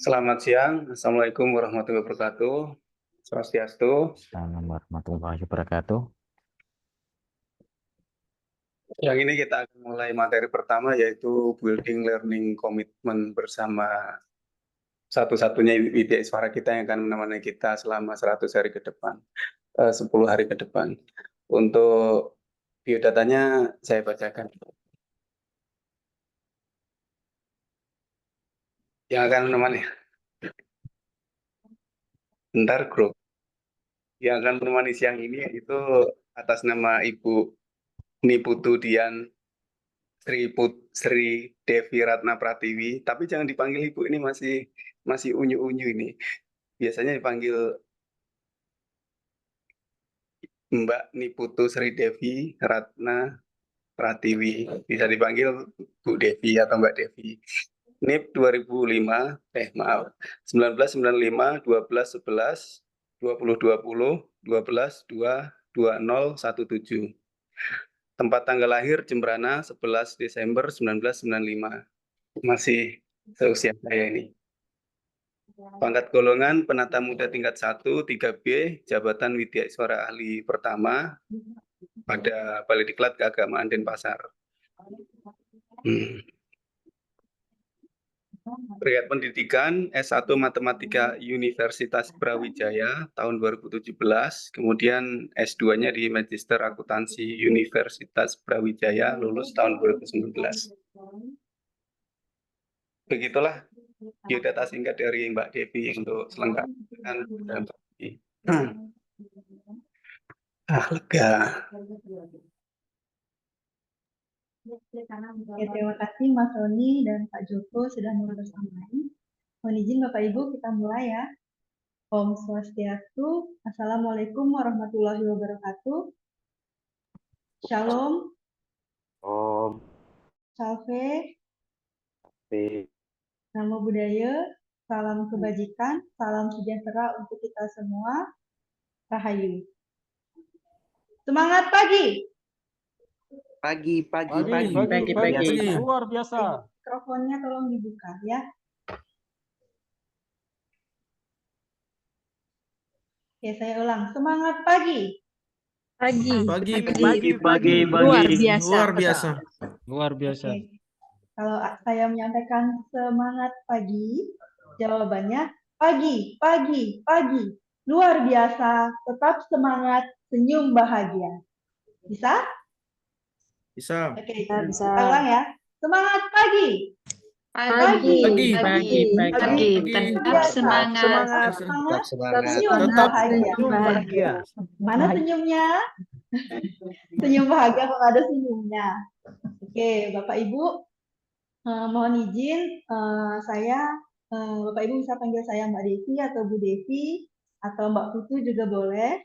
Selamat siang, Assalamualaikum warahmatullahi wabarakatuh. Swastiastu. Assalamualaikum warahmatullahi wabarakatuh. Yang ini kita akan mulai materi pertama yaitu Building Learning Commitment bersama satu-satunya widya suara kita yang akan menemani kita selama 100 hari ke depan, 10 hari ke depan. Untuk biodatanya saya bacakan. Yang akan menemani, bentar grup. Yang akan menemani siang ini yaitu atas nama Ibu Niputu Dian Sri Devi Ratna Pratiwi, tapi jangan dipanggil ibu, ini masih unyu-unyu ini. Biasanya dipanggil Mbak Niputu Sri Devi Ratna Pratiwi. Bisa dipanggil Bu Devi atau Mbak Devi. NIP 2005, maaf, 1995, 1211, 2020, 12 2 2017. Tempat tanggal lahir Jembrana 11 Desember 1995. Masih seusia saya ini. Pangkat golongan penata muda tingkat 1, 3B, jabatan Widya Suara Ahli pertama pada Balai Diklat Keagamaan Denpasar. Terkait pendidikan S1 Matematika Universitas Brawijaya tahun 2017, kemudian S2-nya di Magister Akuntansi Universitas Brawijaya lulus tahun 2019. Begitulah biodata singkat dari Mbak Devi untuk selengkap. Lega. Ya, terima kasih Mas Roni dan Pak Joko sudah membersamai. Mohon izin Bapak Ibu kita mulai ya. Om Swastiastu. Assalamualaikum warahmatullahi wabarakatuh. Shalom. Om. Salve. Namo Buddhaya. Salam kebajikan. Salam sejahtera untuk kita semua. Rahayu. Semangat pagi. Pagi. Luar biasa. Mikrofonnya tolong dibuka ya. Oke, saya ulang. Semangat pagi. Pagi. Luar biasa. Oke. Kalau saya menyampaikan semangat pagi, jawabannya pagi. Luar biasa, tetap semangat, senyum bahagia. Bisa? Bisa. Oke, kita ulang ya. Semangat pagi. Pagi. Tetap semangat. Senyum bahagia. Mana senyumnya? Senyum bahagia kalau ada senyumnya. Oke, Bapak Ibu, mohon izin Bapak Ibu bisa panggil saya Mbak Devi atau Bu Devi atau Mbak Putu juga boleh.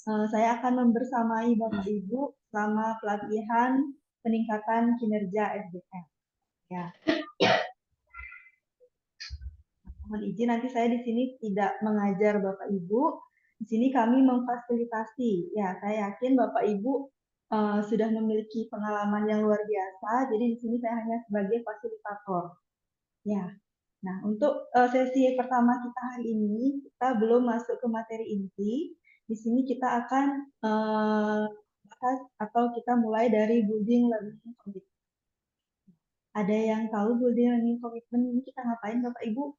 Saya akan membersamai Bapak Ibu selama pelatihan peningkatan kinerja SDM. Ya. Mohon izin nanti saya di sini tidak mengajar Bapak Ibu. Di sini kami memfasilitasi. Ya, saya yakin Bapak Ibu sudah memiliki pengalaman yang luar biasa. Jadi di sini saya hanya sebagai fasilitator. Ya. Nah, untuk sesi pertama kita hari ini kita belum masuk ke materi inti. Di sini kita akan bahas atau kita mulai dari building learning commitment. Ada yang tahu building learning commitment ini kita ngapain Bapak Ibu?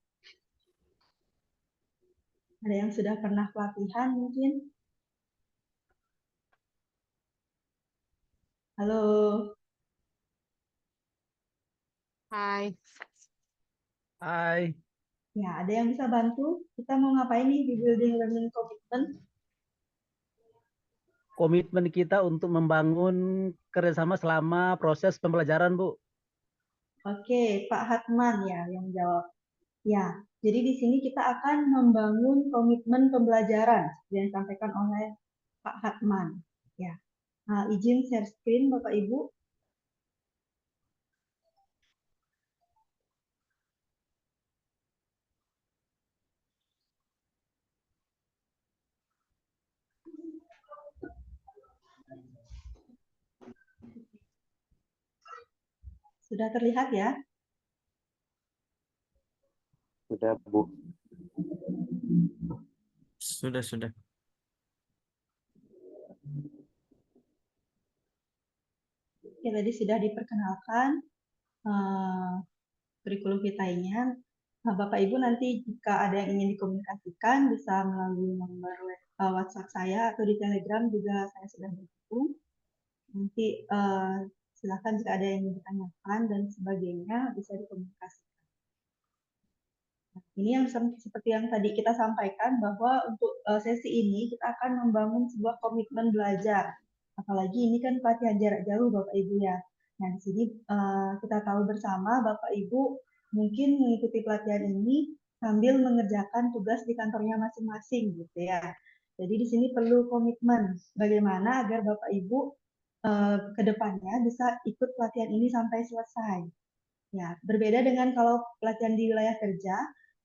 Ada yang sudah pernah pelatihan mungkin? Halo. Hai. Ya, ada yang bisa bantu? Kita mau ngapain nih di building learning commitment? Komitmen kita untuk membangun kerjasama selama proses pembelajaran, Bu. Oke, Pak Hatman ya yang jawab. Ya, jadi di sini kita akan membangun komitmen pembelajaran yang disampaikan oleh Pak Hatman. Ya, nah, izin share screen Bapak Ibu. Sudah terlihat ya? Sudah, Bu. Sudah. Oke, tadi sudah diperkenalkan kurikulum kitanya. Nah, Bapak Ibu nanti jika ada yang ingin dikomunikasikan bisa melalui nomor WhatsApp saya atau di Telegram juga saya sudah bergabung. Nanti silakan jika ada yang ingin ditanyakan dan sebagainya bisa dikomunikasikan. Nah, ini yang seperti yang tadi kita sampaikan bahwa untuk sesi ini kita akan membangun sebuah komitmen belajar. Apalagi ini kan pelatihan jarak jauh Bapak Ibu ya. Nah, di sini kita tahu bersama Bapak Ibu mungkin mengikuti pelatihan ini sambil mengerjakan tugas di kantornya masing-masing gitu ya. Jadi di sini perlu komitmen bagaimana agar Bapak Ibu ke depannya bisa ikut pelatihan ini sampai selesai. Ya, berbeda dengan kalau pelatihan di wilayah kerja,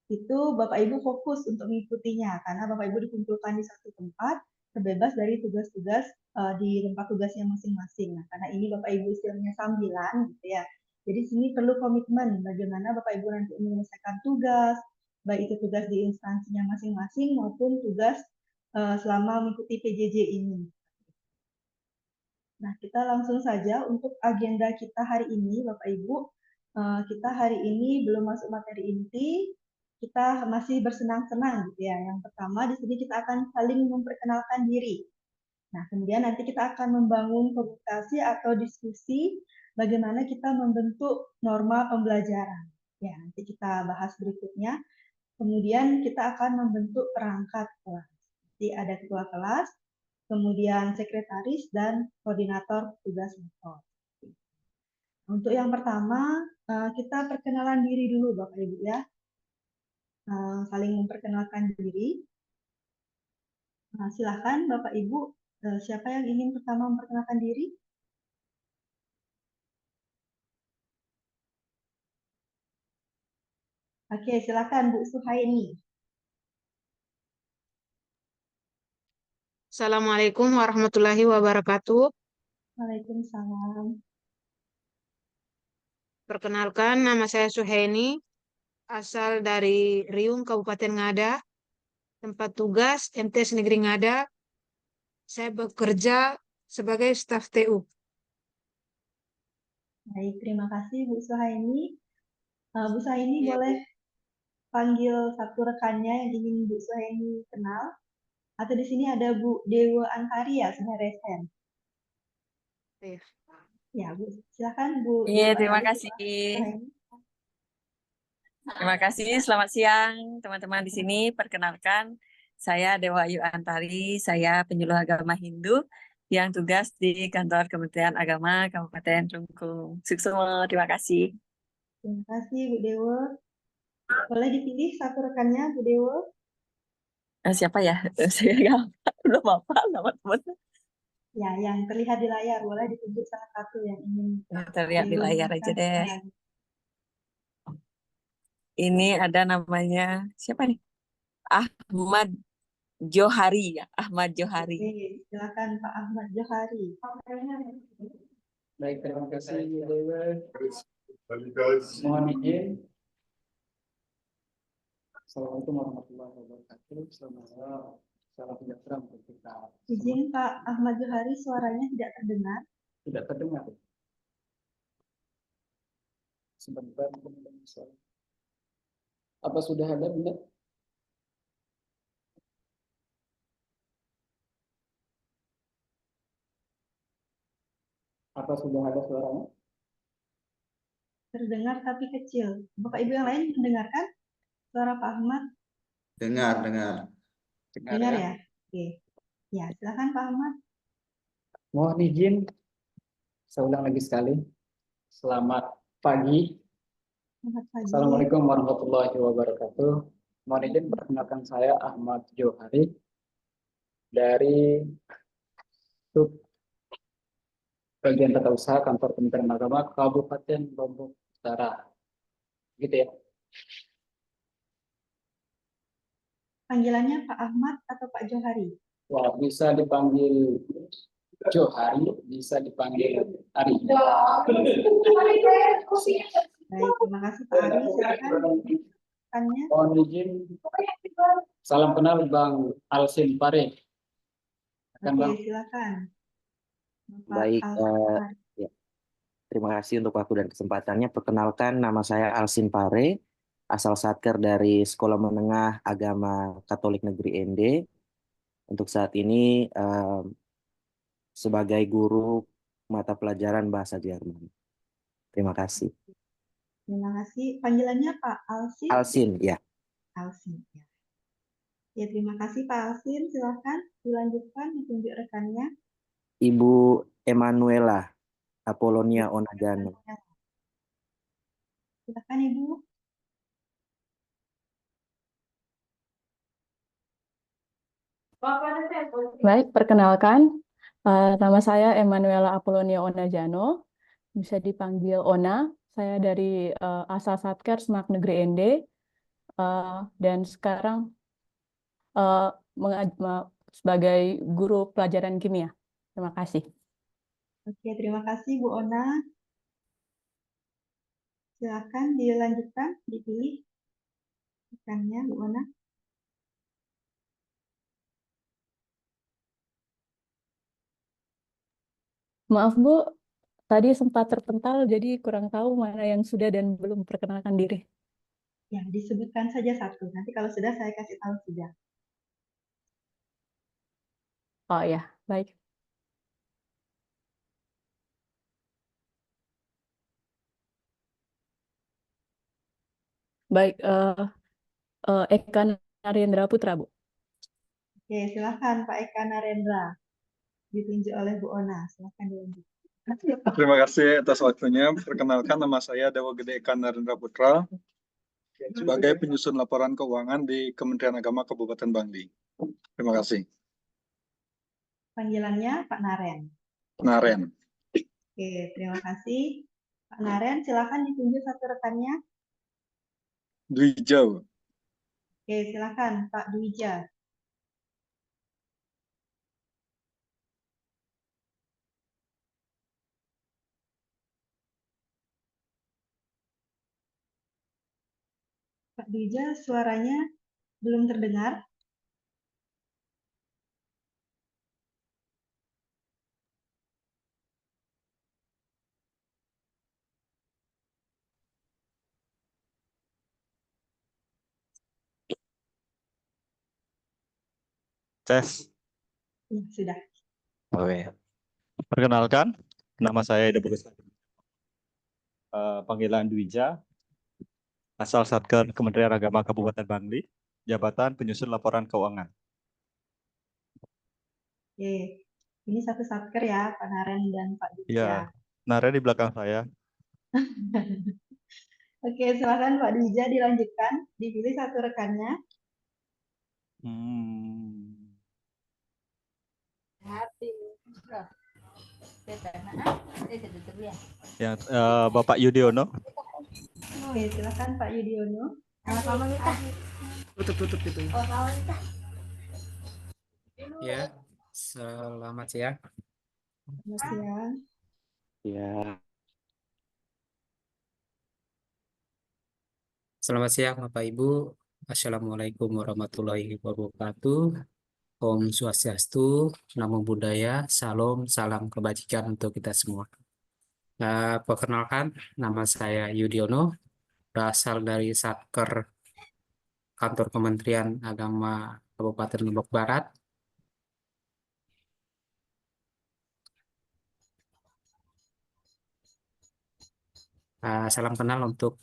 itu Bapak Ibu fokus untuk mengikutinya karena Bapak Ibu dikumpulkan di satu tempat, terbebas dari tugas-tugas di tempat tugasnya masing-masing. Nah, karena ini Bapak Ibu istilahnya sambilan gitu ya. Jadi sini perlu komitmen bagaimana Bapak Ibu nanti menyelesaikan tugas, baik itu tugas di instansinya masing-masing maupun tugas selama mengikuti PJJ ini. Nah, kita langsung saja untuk agenda kita hari ini, Bapak Ibu. Kita hari ini belum masuk materi inti, kita masih bersenang-senang gitu ya. Yang pertama di sini kita akan saling memperkenalkan diri. Nah, kemudian nanti kita akan membangun komunikasi atau diskusi bagaimana kita membentuk norma pembelajaran. Ya, nanti kita bahas berikutnya. Kemudian kita akan membentuk perangkat kelas. Jadi ada ketua kelas, kemudian sekretaris dan koordinator tugas metode. Untuk yang pertama, kita perkenalan diri dulu Bapak Ibu ya. Saling memperkenalkan diri. Silakan Bapak Ibu, siapa yang ingin pertama memperkenalkan diri? Oke, silakan Bu Suhaini. Assalamualaikum warahmatullahi wabarakatuh. Waalaikumsalam. Perkenalkan, nama saya Suhaini, asal dari Riung, Kabupaten Ngada. Tempat tugas MTs Negeri Ngada. Saya bekerja sebagai staf TU. Baik, terima kasih Bu Suhaini. Bu Suhaini Ya, boleh panggil satu rekannya yang ingin Bu Suhaini kenal. Atau di sini ada Bu Dewa Antari ya, sebenarnya Resen. Iya. Ya, Bu, silakan Bu. Iya, Dewa terima Antari, kasih. Suhaini. Terima kasih. Selamat siang, teman-teman di sini. Perkenalkan, saya Dewa Ayu Antari. Saya penyuluh agama Hindu yang tugas di kantor Kementerian Agama Kabupaten Klungkung. Sukses, terima kasih. Terima kasih Bu Dewa. Boleh dipilih satu rekannya Bu Dewa? Siapa ya? Saya nggak belum hafal nama teman. Ya, yang terlihat di layar. Boleh ditunjuk salah satu yang ingin Terlihat di layar aja deh. Ya, Ini ada namanya siapa nih? Ahmad Johari ya, Ahmad Johari. oke, silakan Pak Ahmad Johari. Baik, terima kasih Bu Dewa. Mohon izin. Assalamualaikum warahmatullahi wabarakatuh. Selamat malam. Salam sejahtera untuk kita. Izin Pak Ahmad Johari, suaranya tidak terdengar. Tidak terdengar. Sebentar. Apa sudah ada, Bunda? Apa sudah ada suaranya? Terdengar tapi kecil. Bapak Ibu yang lain mendengarkan suara Pak Ahmad? Dengar. Dengar ya? Oke. Ya, silakan Pak Ahmad. Mohon izin, saya ulang lagi sekali. Selamat pagi. Selamat pagi. Assalamualaikum warahmatullahi wabarakatuh. Mohon izin perkenalkan saya Ahmad Johari dari Sub Bagian Tata Usaha Kantor Kementerian Agama Kabupaten Lombok Utara. Gitu ya. Panggilannya Pak Ahmad atau Pak Johari? Wah, bisa dipanggil Johari, bisa dipanggil Ari. Baik, terima kasih Pak Ari. Silakan rekannya. Mohon mohon izin. Salam kenal Bang Alsin Pare. Silakan, Bang. Oke, silakan. Bapak Baik, Alfahri. ya. Terima kasih untuk waktu dan kesempatannya. Perkenalkan, nama saya Alsin Pare, asal Satker dari Sekolah Menengah Agama Katolik Negeri ND. Untuk saat ini sebagai guru mata pelajaran bahasa Jerman. Terima kasih. Terima kasih. Panggilannya Pak Alsin? Alsin, ya. Alsin, ya. Ya, terima kasih Pak Alsin. Silakan dilanjutkan ditunjuk rekannya. Ibu Emanuela Apolonia Onagano. Silakan Ibu. Baik, perkenalkan, nama saya Emanuela Apolonia Onagano, bisa dipanggil Ona. Saya dari asal Satker Semak Negeri ND, dan sekarang sebagai guru pelajaran kimia. Terima kasih. Oke, terima kasih Bu Ona. Silakan dilanjutkan, dipilih rekannya Bu Ona. Maaf Bu, tadi sempat terpental, jadi kurang tahu mana yang sudah dan belum perkenalkan diri. Ya, disebutkan saja satu. Nanti kalau sudah saya kasih tahu sudah. Oh ya, baik. Baik, Eka Narendra Putra, Bu. Oke, silakan Pak Eka Narendra. Ditunjuk oleh Bu Ona. Silakan dilanjutkan. Terima kasih atas waktunya. Perkenalkan, nama saya Dewa Gede Eka Narendra Putra sebagai penyusun laporan keuangan di Kementerian Agama Kabupaten Bangli. Terima kasih. Panggilannya Pak Naren. Naren. Oke, terima kasih. Pak Naren, silakan ditunjuk satu rekannya. Dwijau. Oke, silakan Pak Dwija. Pak Dwija, suaranya belum terdengar. Tes. Ya, sudah. Oke. Perkenalkan, nama saya Ida Bagus. Panggilan Dwija, asal Satker Kementerian Agama Kabupaten Bangli, jabatan penyusun laporan keuangan. Oke, ini satu satker ya, Pak Naren dan Pak Dwija. Iya, Nara di belakang saya. Oke, silakan Pak Dwija dilanjutkan. Dipilih satu rekannya. Yang Bapak Yudiono. Oke, silakan Pak Yudiono. Tutup itu. Ya, selamat siang. Selamat siang. Ya. Selamat siang Bapak Ibu. Assalamualaikum warahmatullahi wabarakatuh. Om Swastiastu, Namo Buddhaya, Salam, salam kebajikan untuk kita semua. Perkenalkan, nama saya Yudiono, berasal dari Satker Kantor Kementerian Agama Kabupaten Lombok Barat. Salam kenal untuk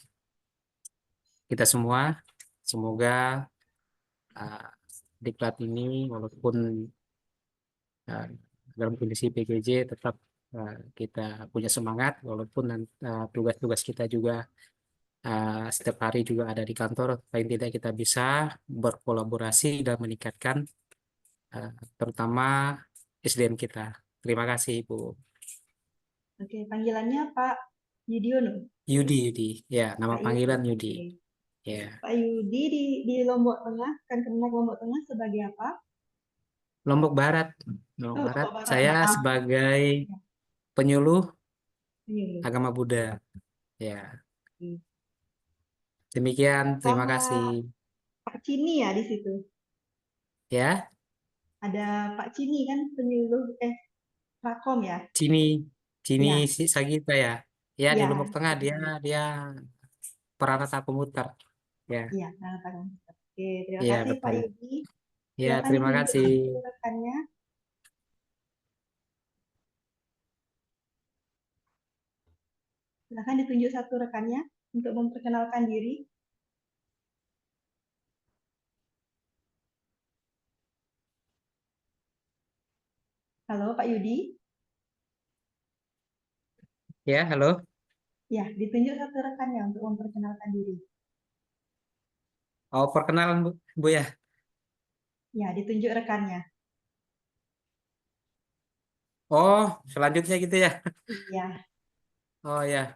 kita semua. Semoga diklat ini walaupun dalam kondisi PJJ tetap kita punya semangat walaupun tugas-tugas kita juga setiap hari juga ada di kantor, paling tidak kita bisa berkolaborasi dan meningkatkan terutama SDM kita. Terima kasih Ibu. Oke, panggilannya Pak Yudiono. Yudi, ya nama Pak panggilan Yudi. Yudi. Ya. Pak Yudi di Lombok Tengah, kan Kemenak Lombok Tengah sebagai apa? Lombok Barat. Lombok Barat. Barat, Saya maaf. sebagai penyuluh Penyuluh. agama Buddha. Ya. Demikian, terima kasih. Pak Cini ya di situ. Ya, Ada Pak Cini kan penyuluh Prakom ya. Cini Ya, Sagita ya. Ya, di Lombok ya, Tengah dia peranata komuter. Ya, iya. Nah, Pak Komputer. Oke, terima iya kasih Pak betul. Yudi. Ya, Silakan terima ditunjuk kasih. satu rekannya. Silakan ditunjuk satu rekannya untuk memperkenalkan diri. Halo Pak Yudi. Ya, halo. Ya, ditunjuk satu rekannya untuk memperkenalkan diri. Oh, perkenalan Bu ya. Ya, ditunjuk rekannya. Oh, selanjutnya gitu ya. Ya, Oh ya,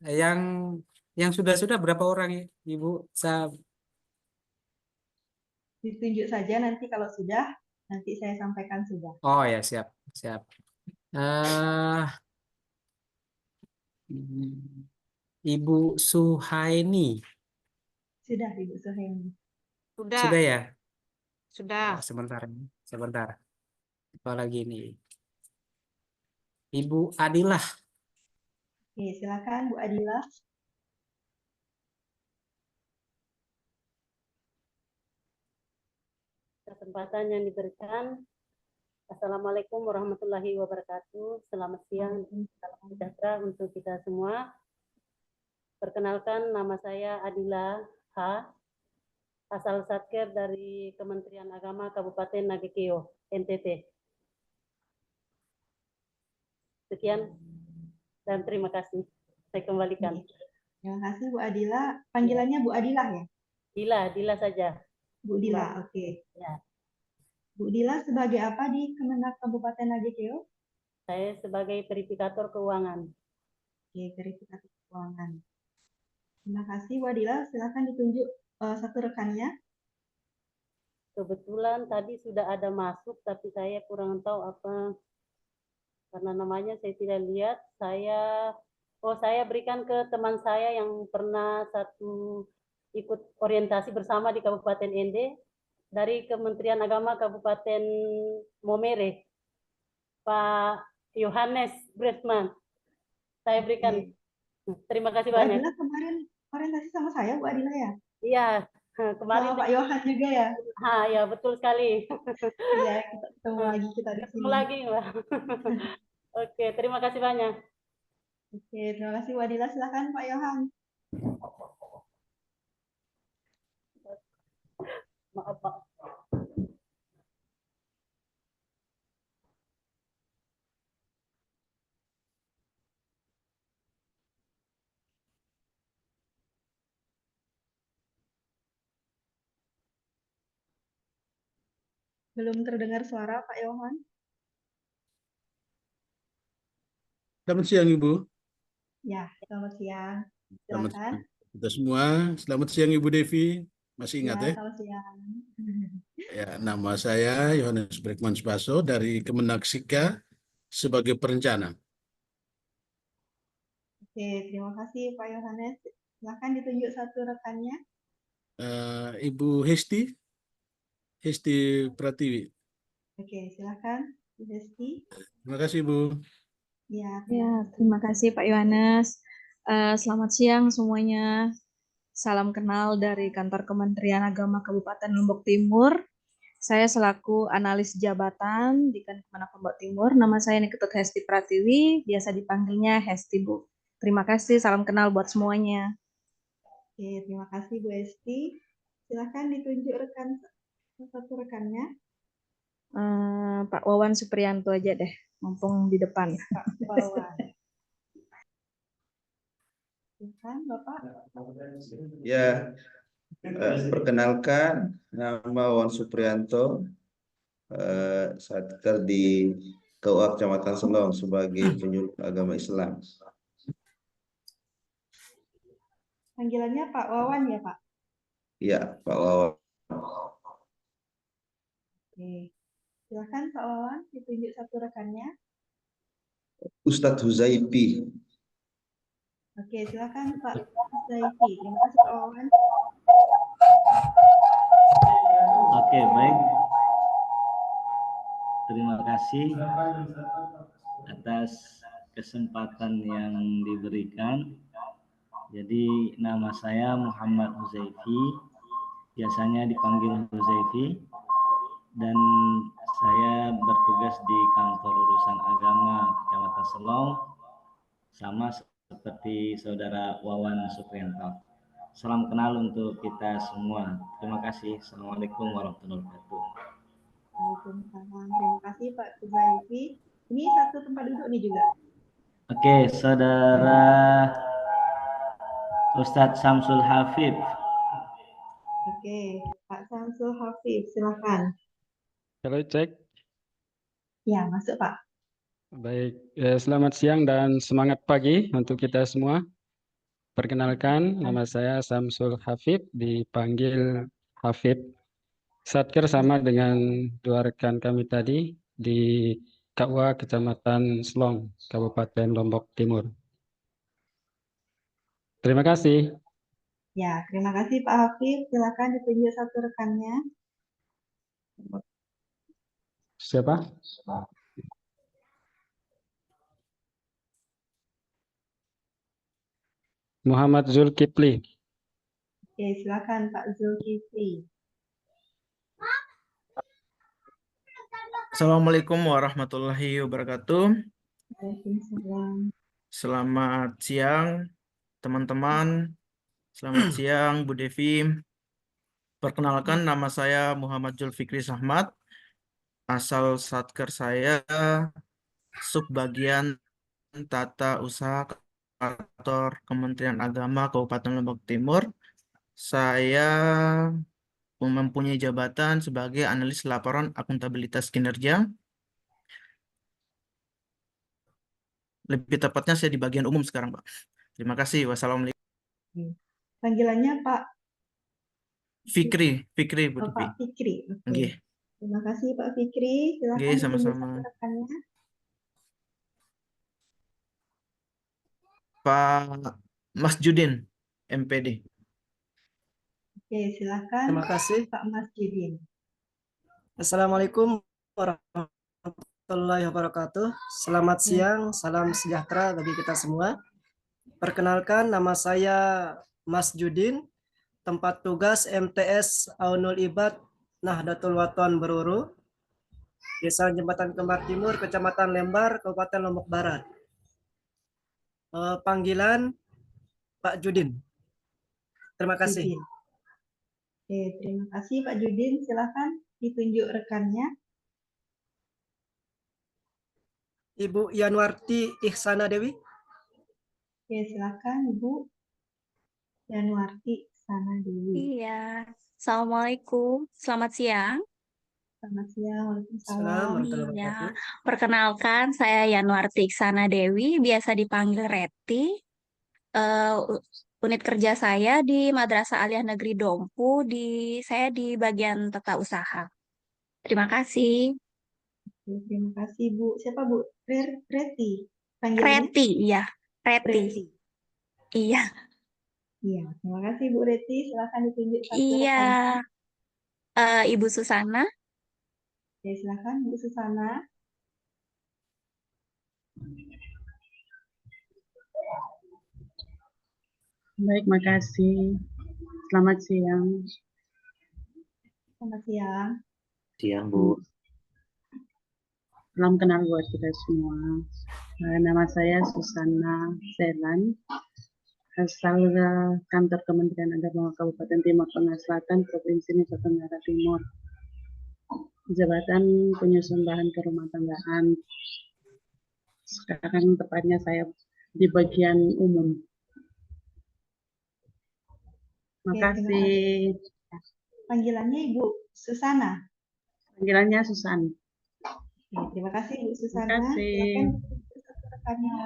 yang sudah berapa orang Ibu? ditunjuk saja nanti kalau sudah, nanti saya sampaikan sudah. Oh ya, siap, siap. Ibu Suhaini, Sudah, Ibu Suhaini. Sudah, sudah ya? sudah. Oh, sebentar. Apa lagi nih? Ibu Adilah. Oke, silakan Bu Adila. Kesempatan yang diberikan. Assalamualaikum warahmatullahi wabarakatuh. Selamat siang, salam sejahtera untuk kita semua. Perkenalkan, nama saya Adila H, asal Satker dari Kementerian Agama Kabupaten Nagekeo, NTT. Sekian dan terima kasih. Saya kembalikan. Terima kasih Bu Adila. Panggilannya Bu Adila ya? Dila saja. Bu Dila, oke. Ya. Bu Dila sebagai apa di Kemenak Kabupaten Nagekeo? Saya sebagai verifikator keuangan. Oke, verifikator keuangan. Terima kasih Bu Adila. Silakan ditunjuk satu rekannya. Kebetulan tadi sudah ada masuk, tapi saya kurang tahu apa, karena namanya saya tidak lihat. Saya berikan ke teman saya yang pernah ikut orientasi bersama di Kabupaten Ende dari Kementerian Agama Kabupaten Momere, Pak Yohanes Bresman. Saya berikan. Terima kasih Bu banyak. Adila kemarin orientasi sama saya, Bu Adila ya? Iya, kemarin sama Pak Yohan juga ya? Ya betul sekali. Iya, kita ketemu lagi kita di sini. Ketemu lagi, Mbak. Oke, terima kasih banyak. Oke, terima kasih Bu Adila. Silakan Pak Yohan. Maaf, Pak. Belum terdengar suara Pak Yohan. Selamat siang Ibu. Ya, selamat siang. Selamat Silakan. siang kita semua. Selamat siang Ibu Devi. Masih ingat ya? Selamat siang. Ya, nama saya Yohanes Brekman Spaso dari Kemenak Sika sebagai perencana. Oke, terima kasih Pak Yohanes. Silakan ditunjuk satu rekannya. Ibu Hesti Pratiwi. Oke, silakan Bu Hesti. Terima kasih Bu. Ya, terima kasih Pak Yohanes. Selamat siang semuanya. Salam kenal dari Kantor Kementerian Agama Kabupaten Lombok Timur. Saya selaku analis jabatan di Kemenak Lombok Timur. Nama saya Niketut Hesti Pratiwi, biasa dipanggilnya Hesti Bu. Terima kasih, salam kenal buat semuanya. Oke, terima kasih Bu Hesti. Silakan ditunjuk satu rekannya. Pak Wawan Supriyanto aja deh, mumpung di depan. Pak Wawan. Silakan Bapak. Ya, perkenalkan nama Wawan Supriyanto, Satker di KUA Kecamatan Selong sebagai penyuluh agama Islam. Panggilannya Pak Wawan ya Pak? Ya, Pak Wawan. Oke, silakan Pak Wawan ditunjuk satu rekannya. Ustadz Huzaifi. Oke, silakan Pak Huzaifi. Terima kasih Pak Wawan. Oke, baik. Terima kasih atas kesempatan yang diberikan. Jadi nama saya Muhammad Huzaifi, biasanya dipanggil Huzaifi, dan saya bertugas di kantor urusan agama Kecamatan Selong, sama seperti saudara Wawan Supriyanto. Salam kenal untuk kita semua. Terima kasih. Assalamualaikum warahmatullahi wabarakatuh. Waalaikumsalam. Terima kasih Pak Huzaifi. Ini satu tempat duduk nih juga. Oke, saudara Ustadz Samsul Hafid. Oke, Pak Samsul Hafid, silakan. Halo, cek. Ya, masuk Pak. Baik, selamat siang dan semangat pagi untuk kita semua. Perkenalkan, nama saya Samsul Hafid, dipanggil Hafid. Satker sama dengan dua rekan kami tadi di KUA Kecamatan Selong, Kabupaten Lombok Timur. Terima kasih. Ya, terima kasih Pak Hafid. Silakan ditunjuk satu rekannya. Siapa? Muhammad Zulkifli. Oke, silakan Pak Zulkifli. Assalamualaikum warahmatullahi wabarakatuh. Waalaikumsalam. Selamat siang, teman-teman. Selamat siang, Bu Devi. Perkenalkan, nama saya Muhammad Zulfikri Sahmat. Asal Satker saya subbagian Tata Usaha Kantor Kementerian Agama Kabupaten Lombok Timur. Saya mempunyai jabatan sebagai analis laporan akuntabilitas kinerja. Lebih tepatnya saya di bagian umum sekarang, Pak. Terima kasih. Wassalamualaikum. Panggilannya Pak Fikri, Bu Devi. Pak Fikri. Oke. Nggih. Terima kasih Pak Fikri. Silakan Nggih, ditunjuk sama-sama. satu rekannya. Pak Mas Judin, MPD. Oke, silakan Terima kasih. Pak Masjidin. Assalamualaikum warahmatullahi wabarakatuh. Selamat siang, salam sejahtera bagi kita semua. Perkenalkan, nama saya Mas Judin, tempat tugas MTS Aunul Ibad Nahdlatul Wathon Beruru, Desa Jembatan Kembar Timur, Kecamatan Lembar, Kabupaten Lombok Barat. Panggilan Pak Judin. Terima kasih. Judin. Oke, terima kasih Pak Judin. Silakan ditunjuk rekannya. Ibu Yanwarti Ihsana Dewi. Oke, silakan Ibu Yanwarti Ihsana Dewi. Iya, Assalamualaikum, selamat siang. Selamat siang, Waalaikumsalam. Warahmatullahi Iya, wabarakatuh. perkenalkan saya Yanwarti Iksana Dewi, biasa dipanggil Reti. Unit kerja saya di Madrasah Aliyah Negeri Dompu, saya di bagian tata usaha. Terima kasih. Oke, terima kasih Bu. Siapa Bu? Reti. Panggilannya? Reti, iya, Reti. Reti. Iya. Iya, terima kasih Bu Reti. Silakan ditunjuk satu Iya, rekan. Ibu Susana. Oke, silakan Bu Susana. Baik, makasih. Selamat siang. Selamat siang. Siang, Bu. Salam kenal buat kita semua. Nama saya Susana Selan, asal kantor Kementerian Agama Kabupaten Timur Tengah Selatan, Provinsi Nusa Tenggara Timur. Jabatan penyusun bahan kerumah tanggaan. Sekarang tepatnya saya di bagian umum. Makasih. Panggilannya Ibu Susana. Panggilannya Susan. Oke, terima kasih Bu Susana. Terima kasih. Silakan satu rekannya.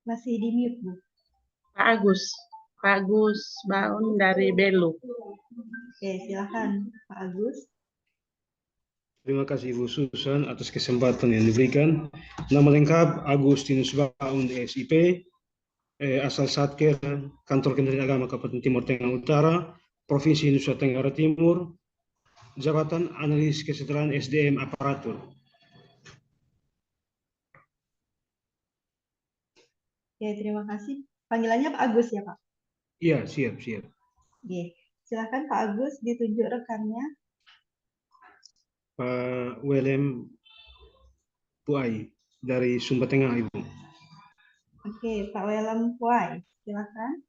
Masih di mute, Bu. Pak Agus Baun dari Belu. Oke, silakan Pak Agus. Terima kasih Ibu Susan atas kesempatan yang diberikan. Nama lengkap Agustinus Baun SIP, asal Satker, Kantor Kementerian Agama Kabupaten Timur Tengah Utara, Provinsi Nusa Tenggara Timur, Jabatan Analis Kesejahteraan SDM Aparatur. Ya, terima kasih. Panggilannya Pak Agus ya, Pak? Iya, siap. Oke, silakan Pak Agus ditunjuk rekannya. Pak Willem Puai dari Sumba Tengah, Ibu. Oke, Pak Welem Puai, silakan.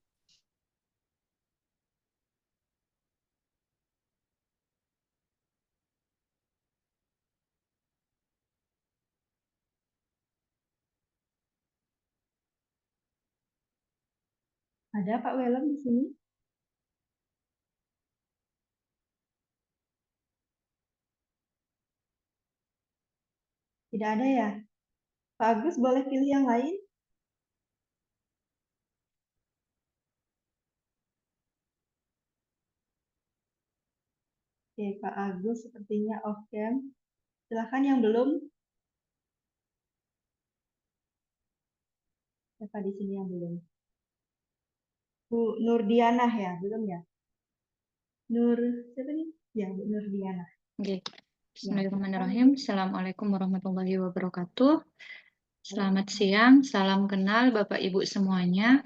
Ada Pak Welem di sini? Tidak ada ya? Pak Agus boleh pilih yang lain? Oke, Pak Agus sepertinya off cam. Silakan yang belum. Siapa di sini yang belum? Bu Nurdianah ya, belum ya? Nur, siapa nih? Ya, Bu Nurdianah. Oke. Ya, Bismillahirrahmanirrahim. Assalamualaikum warahmatullahi wabarakatuh. Selamat siang, salam kenal Bapak Ibu semuanya.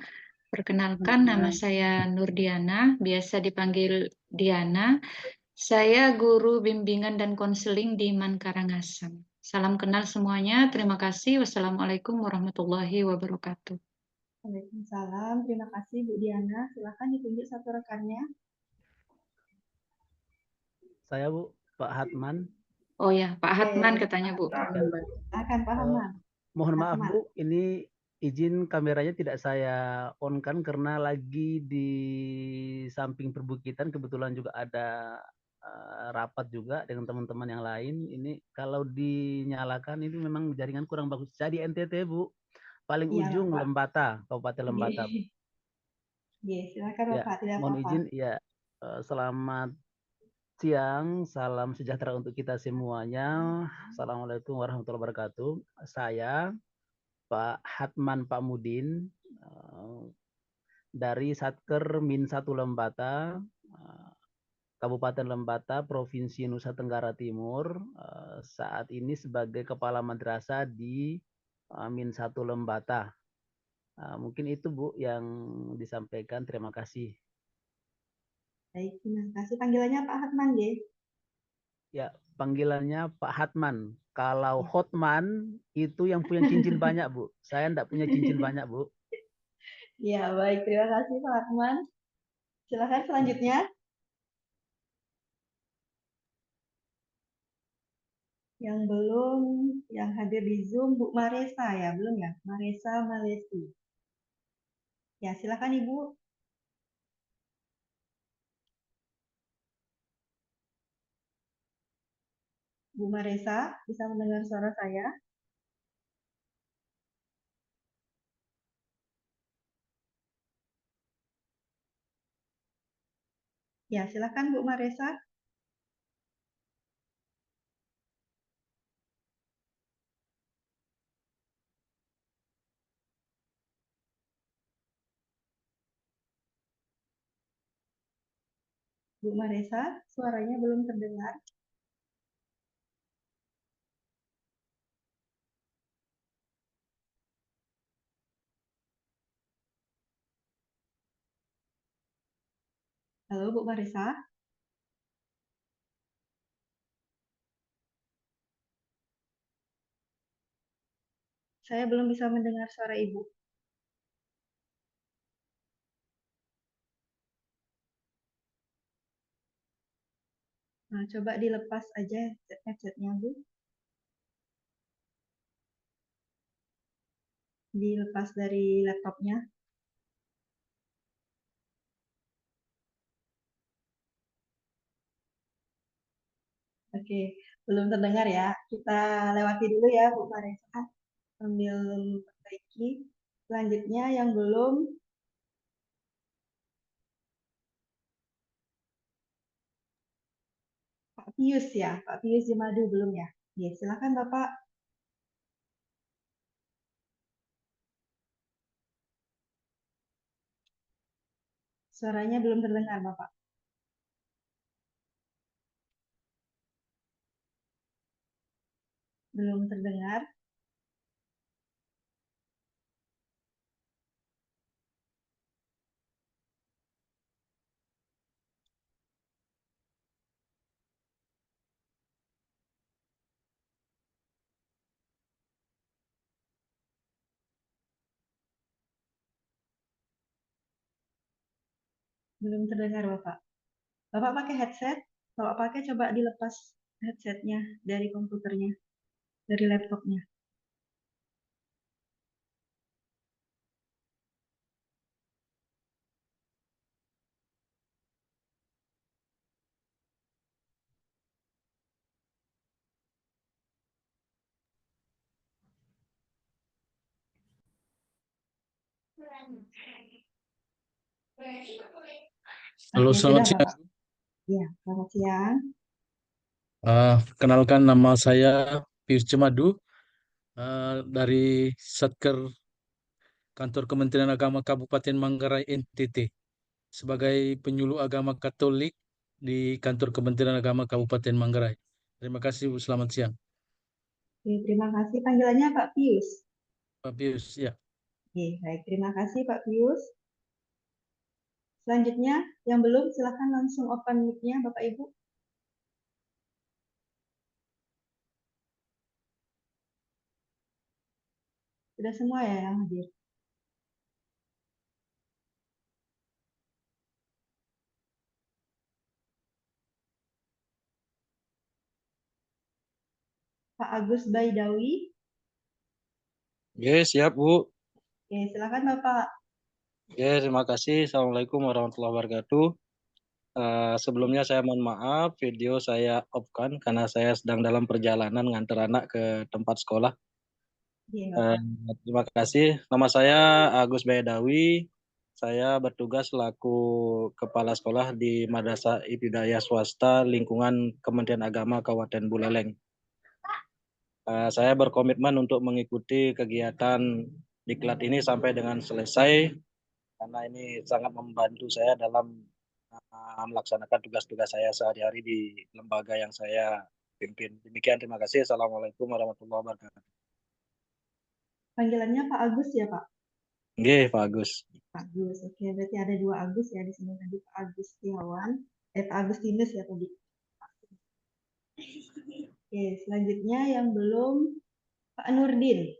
Perkenalkan, nama saya Nurdiana, biasa dipanggil Diana. Saya guru bimbingan dan konseling di Man Karangasem. Salam kenal semuanya, terima kasih. Wassalamualaikum warahmatullahi wabarakatuh. Waalaikumsalam. Terima kasih Bu Diana. Silakan ditunjuk satu rekannya. Saya Bu, Pak Hatman. Oh ya, Pak Hatman Oke, katanya Bu. silakan Pak Hatman. Mohon maaf Hatman. Bu, ini izin kameranya tidak saya on kan karena lagi di samping perbukitan, kebetulan juga ada rapat juga dengan teman-teman yang lain. Ini kalau dinyalakan ini memang jaringan kurang bagus. Saya di NTT Bu, paling Iya, ujung Bapak. Lembata, Kabupaten Lembata. Bu. Iya, silakan Ya, Bapak, tidak mohon apa-apa. izin ya, selamat siang, salam sejahtera untuk kita semuanya. Assalamualaikum warahmatullahi wabarakatuh. Saya Pak Hatman Pak Mudin dari Satker Min 1 Lembata, Kabupaten Lembata, Provinsi Nusa Tenggara Timur. Saat ini sebagai Kepala Madrasah di Min 1 Lembata. Mungkin itu Bu yang disampaikan. Terima kasih. Baik, terima kasih. Panggilannya Pak Hatman ya? Ya, panggilannya Pak Hatman. Kalau Hotman itu yang punya cincin banyak, Bu. Saya enggak punya cincin banyak, Bu. Ya, baik. Terima kasih Pak Hatman. Silakan selanjutnya. Yang belum, yang hadir di Zoom, Bu Maresa ya? Belum ya? Maresa Malesi. Ya, silakan Ibu. Bu Maresa, bisa mendengar suara saya? Ya, silakan Bu Maresa. Bu Maresa, suaranya belum terdengar. Halo Bu Maresa. Saya belum bisa mendengar suara Ibu. Nah, coba dilepas aja headset-nya, Bu. Dilepas dari laptopnya. Oke, belum terdengar ya. Kita lewati dulu ya, Bu Maresa. Sambil memperbaiki. Selanjutnya yang belum, Pak Pius ya, Pak Pius Jemadu belum ya? Ya, silakan Bapak. Suaranya belum terdengar, Bapak. Belum terdengar. Belum terdengar, Bapak. Bapak pakai headset? Kalau pakai, coba dilepas headsetnya dari komputernya, dari laptopnya. Halo, Oke, selamat sudah, siang. Bapak. Ya, selamat siang. Kenalkan nama saya Pius Cemadu dari Satker Kantor Kementerian Agama Kabupaten Manggarai NTT sebagai penyuluh agama Katolik di Kantor Kementerian Agama Kabupaten Manggarai. Terima kasih, Bu. Selamat siang. Oke, terima kasih. Panggilannya Pak Pius. Pak Pius, ya. Oke, baik. Terima kasih Pak Pius. Selanjutnya, yang belum silahkan langsung open mic-nya Bapak Ibu. Sudah semua ya yang hadir? Pak Agus Baidawi. Oke, siap, Bu. Oke, silakan Bapak. Oke, terima kasih. Assalamualaikum warahmatullahi wabarakatuh. Sebelumnya saya mohon maaf, video saya off-kan karena saya sedang dalam perjalanan ngantar anak ke tempat sekolah. Iya, Eh, Bapak. Terima kasih. Nama saya Agus Baidawi. Saya bertugas selaku Kepala Sekolah di Madrasah Ibtidaiyah Swasta lingkungan Kementerian Agama Kabupaten Buleleng. Saya berkomitmen untuk mengikuti kegiatan diklat ini sampai dengan selesai karena ini sangat membantu saya dalam melaksanakan tugas-tugas saya sehari-hari di lembaga yang saya pimpin. Demikian, terima kasih. Assalamualaikum warahmatullahi wabarakatuh. Panggilannya Pak Agus ya, Pak? Oke, Pak Agus. Pak Agus, oke. Berarti ada dua Agus ya di sini tadi, Pak Agus Setiawan. Pak Agustinus ya tadi. Oke, selanjutnya yang belum Pak Nurdin.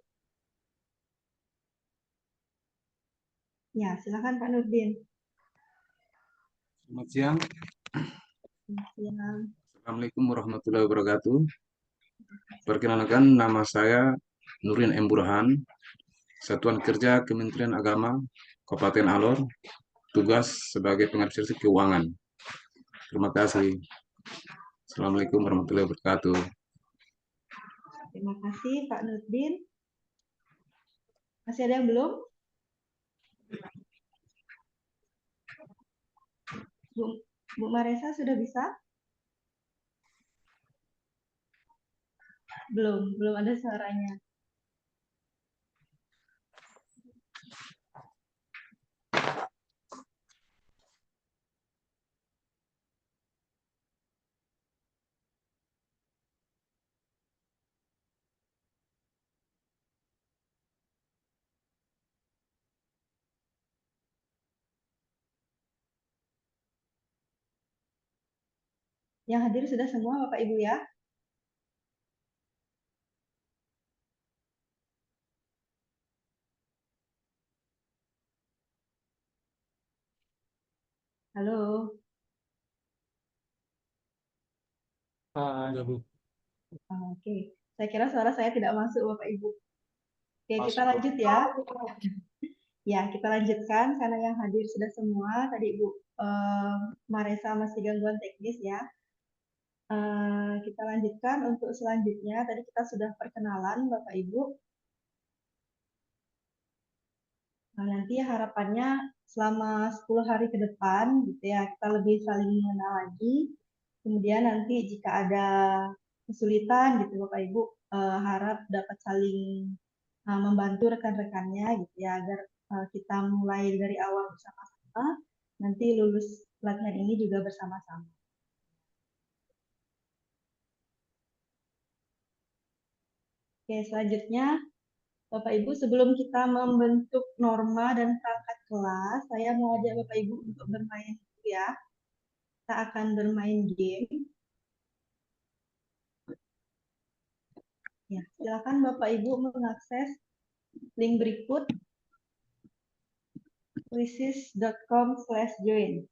Ya, silakan Pak Nurdin. Selamat siang. Selamat siang. Assalamualaikum warahmatullahi wabarakatuh. Perkenalkan, nama saya Nurin M. Burhan, Satuan Kerja Kementerian Agama Kabupaten Alor, tugas sebagai pengadministrasi keuangan. Terima kasih. Assalamualaikum warahmatullahi wabarakatuh. Terima kasih Pak Nurdin. Masih ada yang belum? Bu Maresa sudah bisa? Belum ada suaranya. Yang hadir sudah semua Bapak Ibu ya? Halo. Oke, saya kira suara saya tidak masuk Bapak Ibu. Oke, kita lanjut ya. Ya, kita lanjutkan karena yang hadir sudah semua. Tadi Ibu Maresa masih gangguan teknis ya. Kita lanjutkan untuk selanjutnya. Tadi kita sudah perkenalan Bapak Ibu. Nah, nanti harapannya selama 10 hari ke depan gitu ya, kita lebih saling mengenal lagi. Kemudian nanti jika ada kesulitan gitu Bapak Ibu, harap dapat saling membantu rekan-rekannya gitu ya, agar kita mulai dari awal bersama-sama, nanti lulus pelatihan ini juga bersama-sama. Oke, selanjutnya Bapak Ibu, sebelum kita membentuk norma dan perangkat kelas, saya mau ajak Bapak Ibu untuk bermain dulu ya. Kita akan bermain game. Ya, silakan Bapak Ibu mengakses link berikut quizzes.com/join.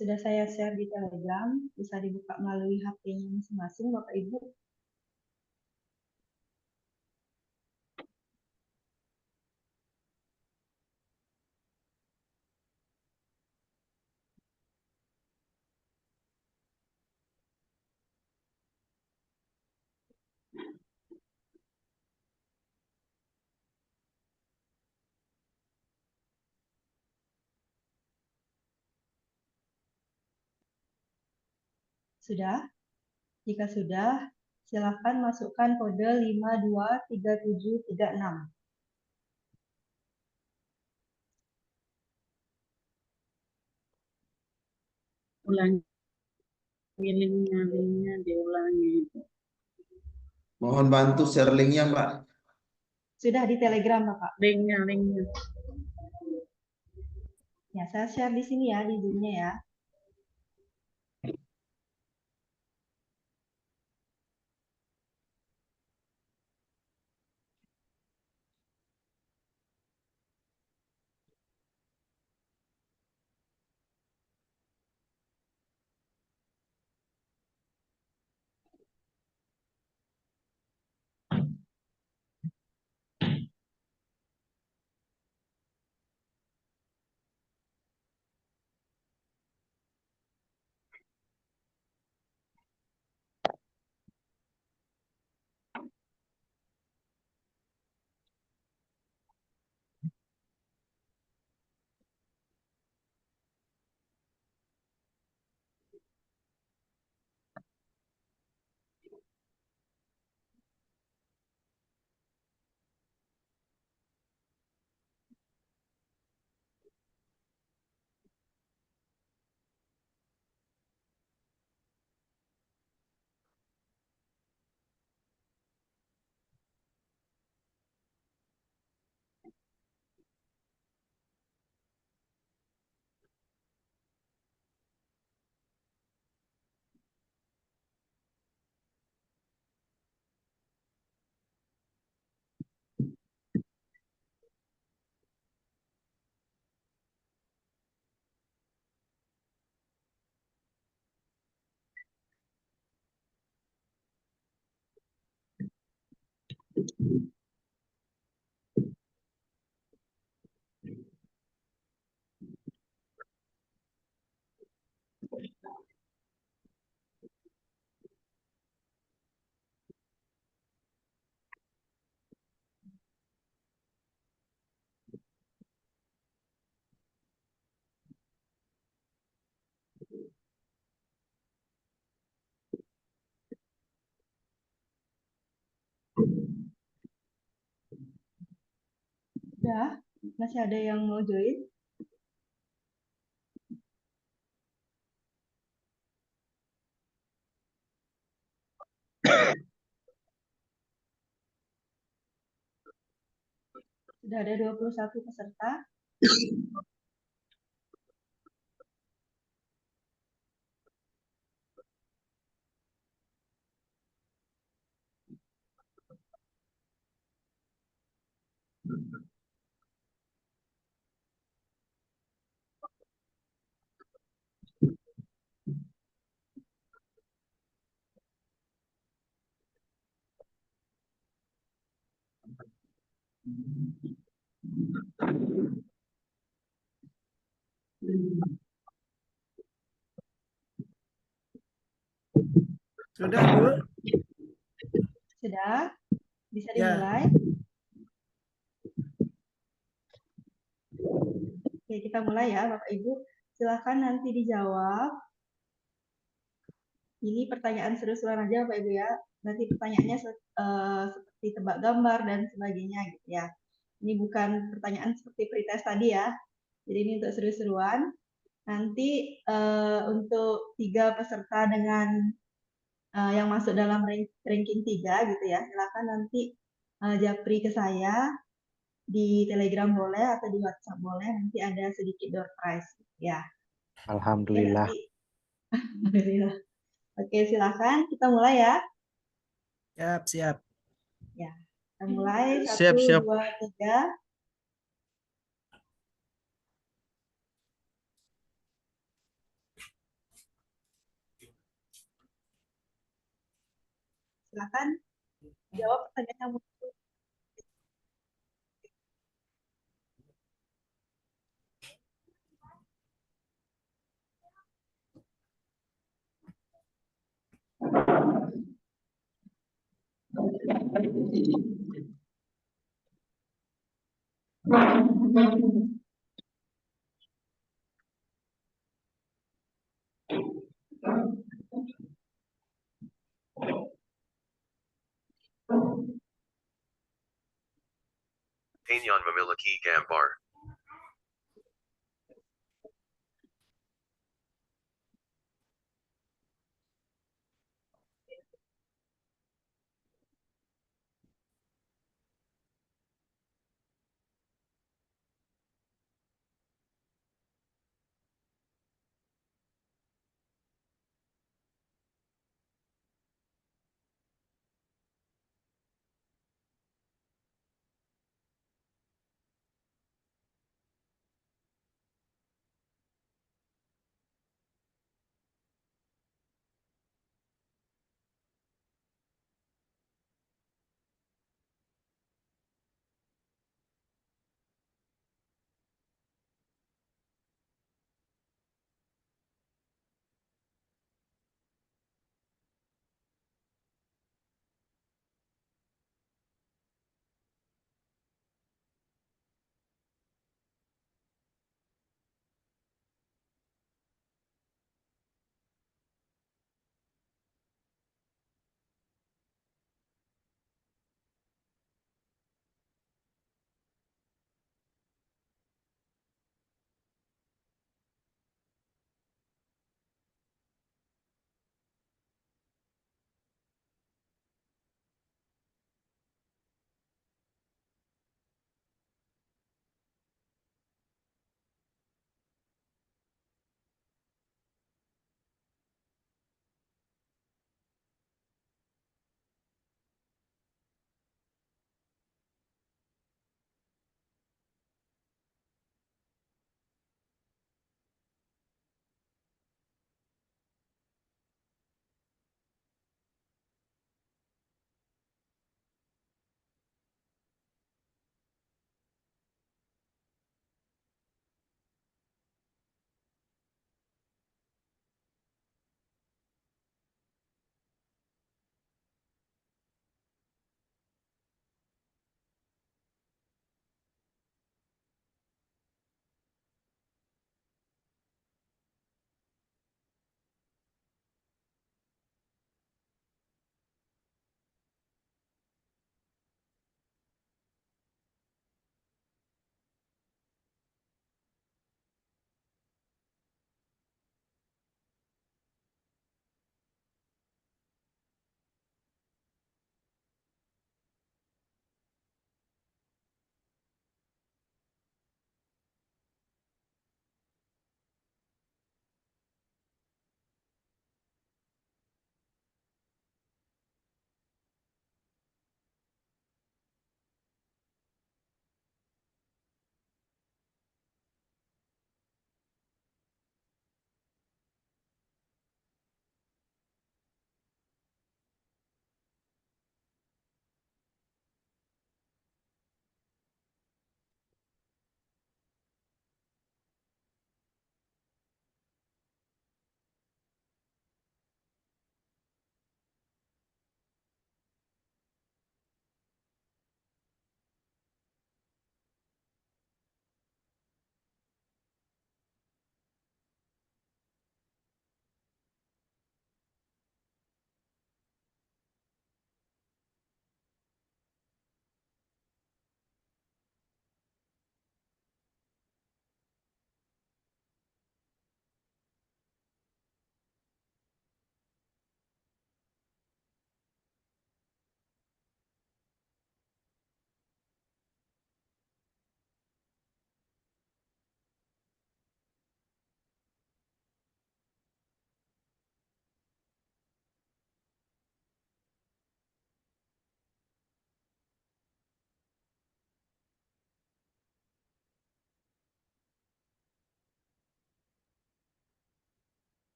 Sudah saya share di Telegram, bisa dibuka melalui HP-nya masing-masing Bapak Ibu. Sudah? Jika sudah, silakan masukkan kode 523736. Ulangi linknya diulangi. Mohon bantu share linknya, Mbak. Sudah di Telegram, Bapak. Linknya. Ya, saya share di sini ya, di Zoom-nya ya. Sudah? Masih ada yang mau join? Sudah ada 21 peserta. Sudah, Bu? Sudah? Bisa Ya. dimulai? Oke, kita mulai ya, Bapak Ibu. Silakan nanti dijawab. Ini pertanyaan seru-seruan aja, Bapak Ibu ya. Nanti pertanyaannya seperti tebak gambar dan sebagainya gitu ya. Ini bukan pertanyaan seperti pretest tadi ya. Jadi ini untuk seru-seruan. Nanti untuk 3 peserta dengan yang masuk dalam ranking 3 gitu ya, silakan nanti japri ke saya di Telegram boleh atau di WhatsApp boleh, nanti ada sedikit door prize ya. Oke, Alhamdulillah. nanti. Alhamdulillah. Oke, silakan kita mulai ya. Siap, siap. Ya, kita mulai. 1, Siap, siap. 2, 3. Silakan jawab pertanyaan yang muncul. Kenyon memiliki gambar.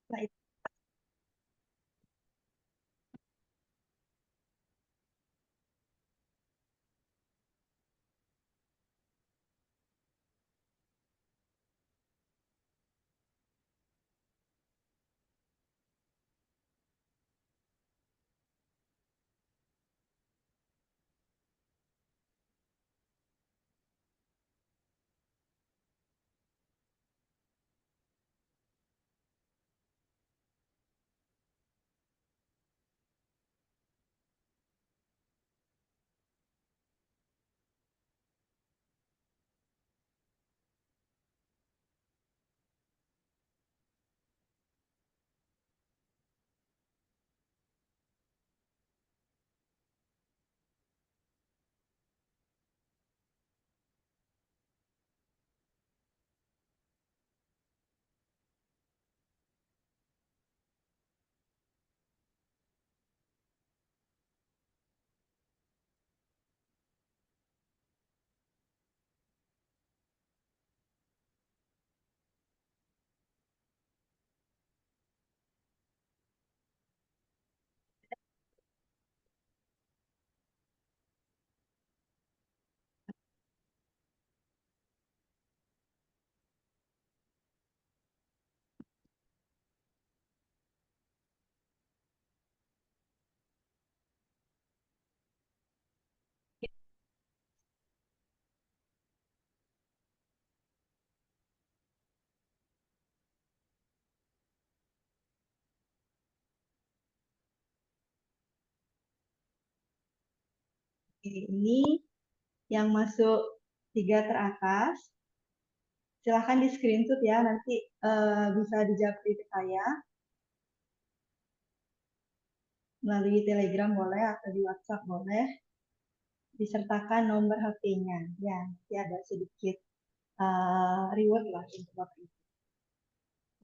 Baik. Ini yang masuk 3 teratas. Silahkan di screenshot ya, nanti bisa dijawab ke saya. Melalui Telegram boleh atau di WhatsApp boleh. Disertakan nomor HP-nya. Ya, nanti ada sedikit reward lah untuk Bapak Ibu.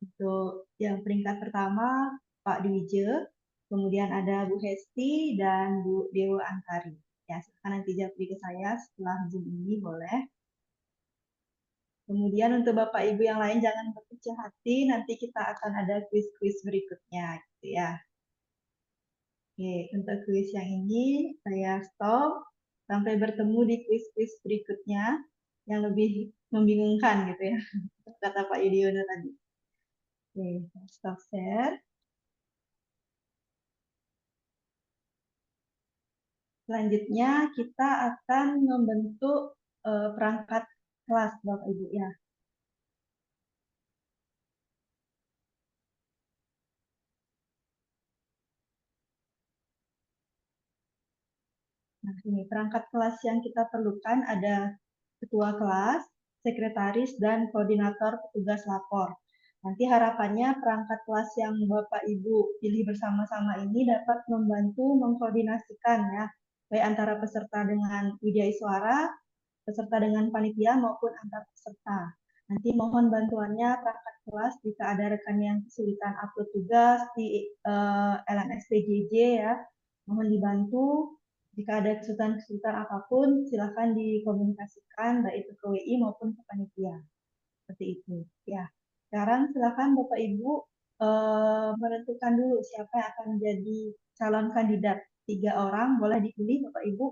Untuk yang peringkat pertama, Pak Dwije, kemudian ada Bu Hesti dan Bu Dewa Antari. Ya, silahkan nanti jawab ke saya setelah Zoom ini boleh. Kemudian untuk Bapak Ibu yang lain jangan berkecil hati, nanti kita akan ada kuis-kuis berikutnya gitu ya. Oke, untuk kuis yang ini saya stop sampai bertemu di kuis-kuis berikutnya yang lebih membingungkan gitu ya, kata Pak Yudhoyono tadi. Oke, stop share. Selanjutnya kita akan membentuk perangkat kelas Bapak Ibu ya. Nah, ini perangkat kelas yang kita perlukan ada ketua kelas, sekretaris, dan koordinator petugas lapor. Nanti harapannya perangkat kelas yang Bapak Ibu pilih bersama-sama ini dapat membantu mengkoordinasikan ya, baik antara peserta dengan widya suara, peserta dengan panitia maupun antar peserta. Nanti mohon bantuannya perangkat kelas jika ada rekan yang kesulitan upload tugas di LMS PJJ ya, mohon dibantu. Jika ada kesulitan apapun, silakan dikomunikasikan baik itu ke WI maupun ke panitia. Seperti itu. Ya. Sekarang silakan Bapak Ibu menentukan dulu siapa yang akan menjadi calon kandidat. 3 orang boleh dipilih Bapak Ibu.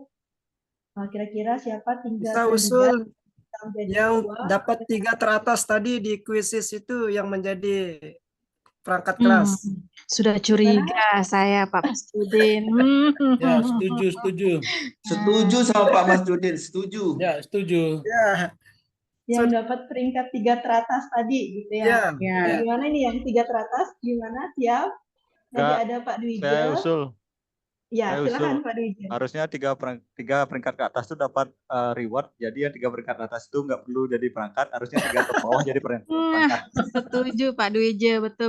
Kira-kira siapa 3 Bisa kandidat usul yang menjadi yang ketua? dapat 3 teratas tadi di kuisis itu yang menjadi perangkat kelas. Sudah curiga saya Pak Mas Judin. Ya, setuju. Setuju sama Pak Mas Judin, setuju. Ya, setuju. Ya. Yang dapat peringkat 3 teratas tadi gitu ya. Ya. Gimana nih yang 3 teratas? Gimana? Siap? Tadi Kak, ada Pak Dwije. saya usul. Ya, Saya silakan usul. Pak Dwije. Harusnya tiga peringkat ke atas itu dapat reward. Jadi yang 3 peringkat atas itu nggak perlu jadi perangkat. Harusnya 3 ke bawah jadi perangkat. Setuju Pak Dwije, betul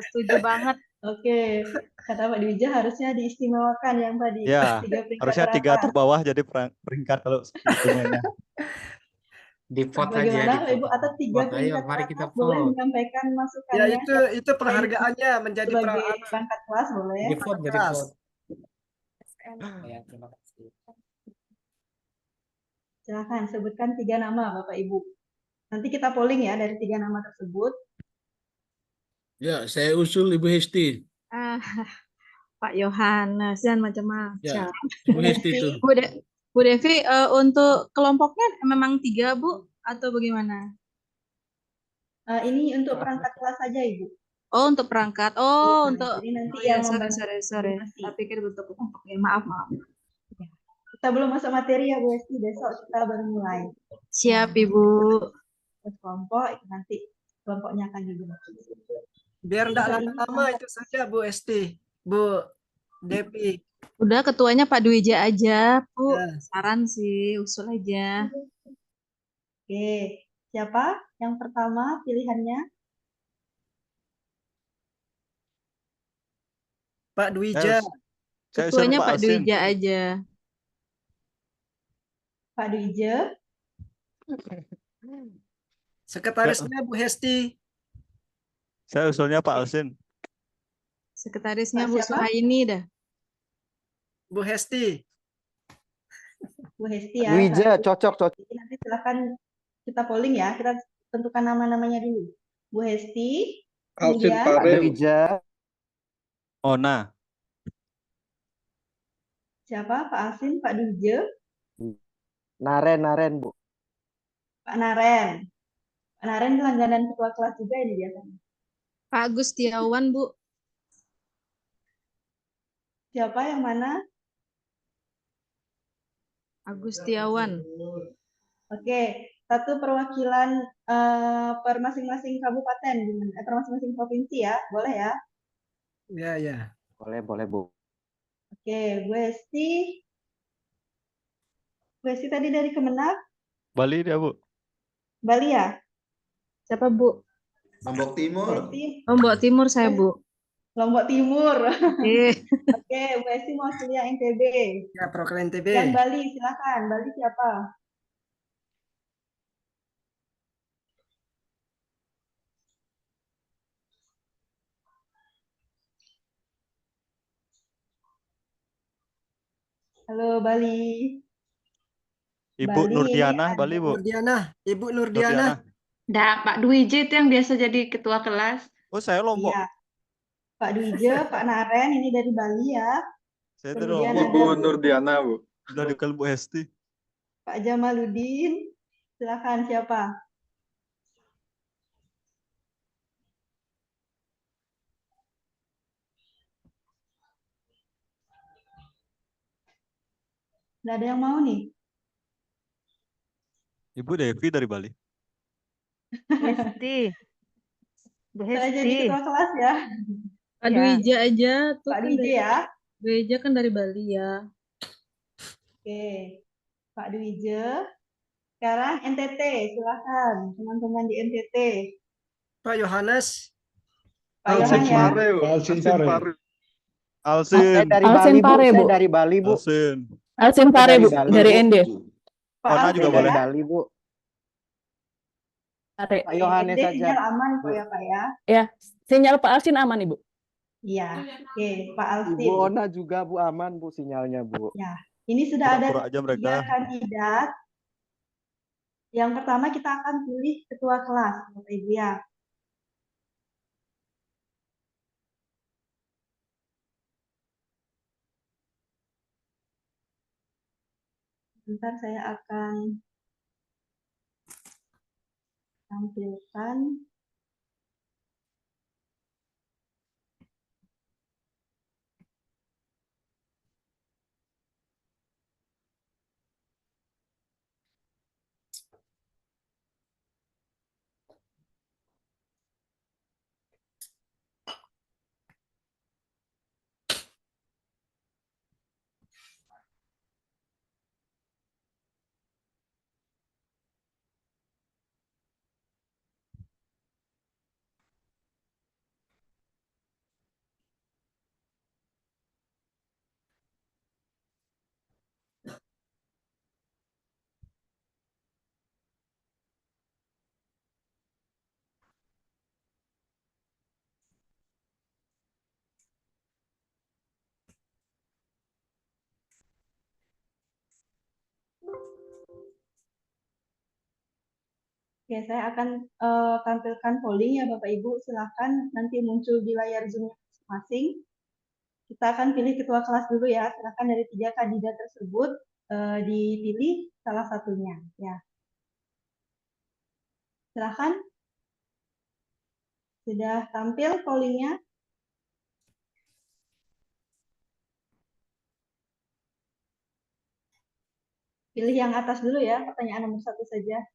setuju banget. Oke, kata Pak Dwije harusnya diistimewakan yang tadi. Ya, 3 peringkat harusnya 3 teratas. terbawah jadi peringkat kalau istimewanya. Di vote aja, Bagaimana di Ibu vote. atas 3 Vote, ayo, peringkat mari kita teratas boleh vote. menyampaikan Ya masukannya? itu penghargaannya menjadi sebagai perangkat kelas boleh. Di vote, jadi kelas. vote. Ya, terima kasih. Silakan sebutkan 3 nama Bapak Ibu. Nanti kita polling ya dari 3 nama tersebut. Ya, saya usul Ibu Hesti. Ah, Pak Yohanes dan Ya, macam-macam. Ibu Hesti itu. Bu Devi, untuk kelompoknya memang 3, Bu, atau bagaimana? Ini untuk perangkat kelas saja, Ibu. Oh, untuk perangkat. Iya, Oh, untuk jadi nanti ya, yang sorry, membantu sorry. koordinasi. Tak pikir bentuk kelompoknya. Maaf, maaf. Kita belum masuk materi ya, Bu Esti. Besok kita baru mulai. Siap, Ibu. Terus kelompok, itu nanti kelompoknya akan dibentuk. Biar enggak Hari ini lama-lama itu saja Bu Esti, Bu Devi. Udah ketuanya Pak Dwija aja, Bu. Ya. Saran sih, usul aja. Oke, siapa yang pertama pilihannya? Pak Dwija. Saya usul Ketuanya Pak Pak Alsin. Dwija aja. Pak Dwija. Sekretarisnya Bu Hesti. Saya usulnya Pak Alsin. Sekretarisnya Pak Bu siapa? Suhaini dah. Bu Hesti. Bu Hesti ya. Dwija, satu. cocok. Jadi nanti silakan kita polling ya. Kita tentukan nama-namanya dulu. Bu Hesti. Alsin Kemudian Pak Dwija. Ona. siapa? Pak Alsin, Pak Dwija, Naren, Bu. Pak Naren. Pak Naren langganan ketua kelas juga ini biasanya. Pak Agustiawan, Bu. Siapa yang mana? Agustiawan. Oke, satu perwakilan per masing-masing kabupaten, per masing-masing provinsi ya, boleh ya? Ya, ya. Boleh, Bu. Oke, Bu Esti. Bu Esti tadi dari Kemenak, Bali dia, Bu. Bali ya? Siapa, Bu? Lombok Bu Timur. Esti, Lombok Timur saya, Bu. Lombok Timur. Oke. Oke, Bu Esti mau kuliah NTB. Ya, Prokel NTB. Yang Bali, silakan. Bali siapa? Halo Bali. Ibu Bali Nurdiana, ini Bali, Bu. Nurdiana, Ibu Nurdiana. Dah, Pak Dwija itu yang biasa jadi ketua kelas. Oh, saya Lombok. Iya. Pak Dwija, Pak Naren ini dari Bali ya. Saya dari Kemudian Lombok. ada Bu Nurdiana, Bu. Sudah dikenal Bu Hesti. Pak Jamaludin. Silakan siapa? Nggak ada yang mau nih. Ibu Devi dari Bali. Hesti. Bu Saya jadi Hesti. ketua kelas ya. Pak Ya. Dwija aja tuh Pak kan Dwija dari ya. Dwija kan dari Bali ya. Oke. Pak Dwija. Sekarang NTT, silakan teman-teman di NTT. Pak Yohanes. Pak Yohan ya. Alsin Pare. Alsin. Saya dari Alsin Bali, Bu. Pare, Bu. Saya dari Bali, Bu. Alsin. Alsin Pare, Bu, Bali, dari Bu. ND. Pak Ona Alsin juga Saya boleh. dari ya. Bali, Bu. Pare. Pak Yohanes ND saja. sinyal aman kok Bu. ya Pak ya. Ya, sinyal Pak Alsin aman, Ibu. Iya. Oke, Pak Ibu Alsin. Ona juga, Bu. Aman, Bu, sinyalnya, Bu. Ya, ini sudah ada Pura-pura aja mereka. 3 kandidat. Yang pertama kita akan pilih ketua kelas, Bapak Ibu ya. Sebentar saya akan tampilkan. Oke, saya akan tampilkan polling ya Bapak Ibu. Silakan nanti muncul di layar Zoom masing-masing. Kita akan pilih ketua kelas dulu ya. Silakan dari 3 kandidat tersebut dipilih salah satunya. Ya, silakan. Sudah tampil pollingnya? Pilih yang atas dulu ya, pertanyaan nomor 1 saja.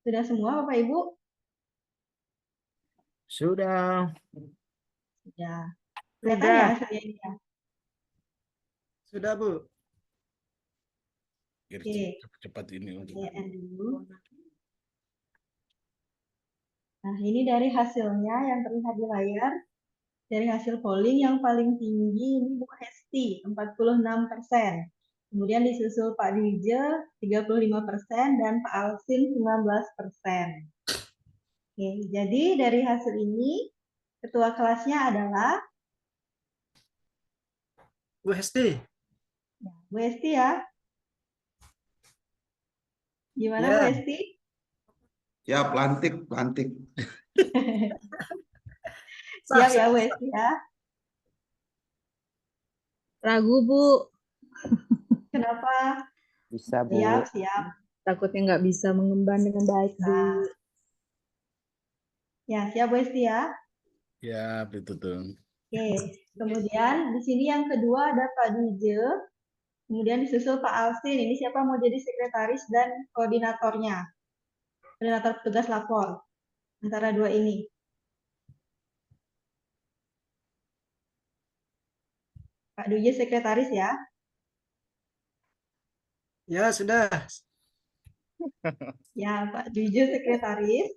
Sudah semua Bapak Ibu? Sudah. Sudah. Kelihatan ya hasilnya ini ya? Sudah, Bu. Oke, Cepat-cepat ini untuk lihat dulu. Nah, ini dari hasilnya yang terlihat di layar. Dari hasil polling yang paling tinggi ini Bu Hesti, 46%. Kemudian disusul Pak Dije, 35%, dan Pak Alsin, 19%. Oke, jadi dari hasil ini, ketua kelasnya adalah Bu Hesti. Bu Hesti ya. Gimana Ya. Bu Hesti? Ya, pelantik, pelantik. Siap ya Bu Hesti ya. Ragu, Bu. Kenapa? Bisa, Bu. Siap, siap. Takutnya nggak bisa mengemban dengan baik, Bu. Ya, siap Bu Hesti ya. ya itu tuh. Oke, kemudian di sini yang kedua ada Pak Dije, kemudian disusul Pak Alsin. Ini siapa mau jadi sekretaris dan koordinatornya? Koordinator petugas lapor. Antara dua ini. Pak Dije sekretaris ya. Ya, sudah. Ya, Pak Dije sekretaris.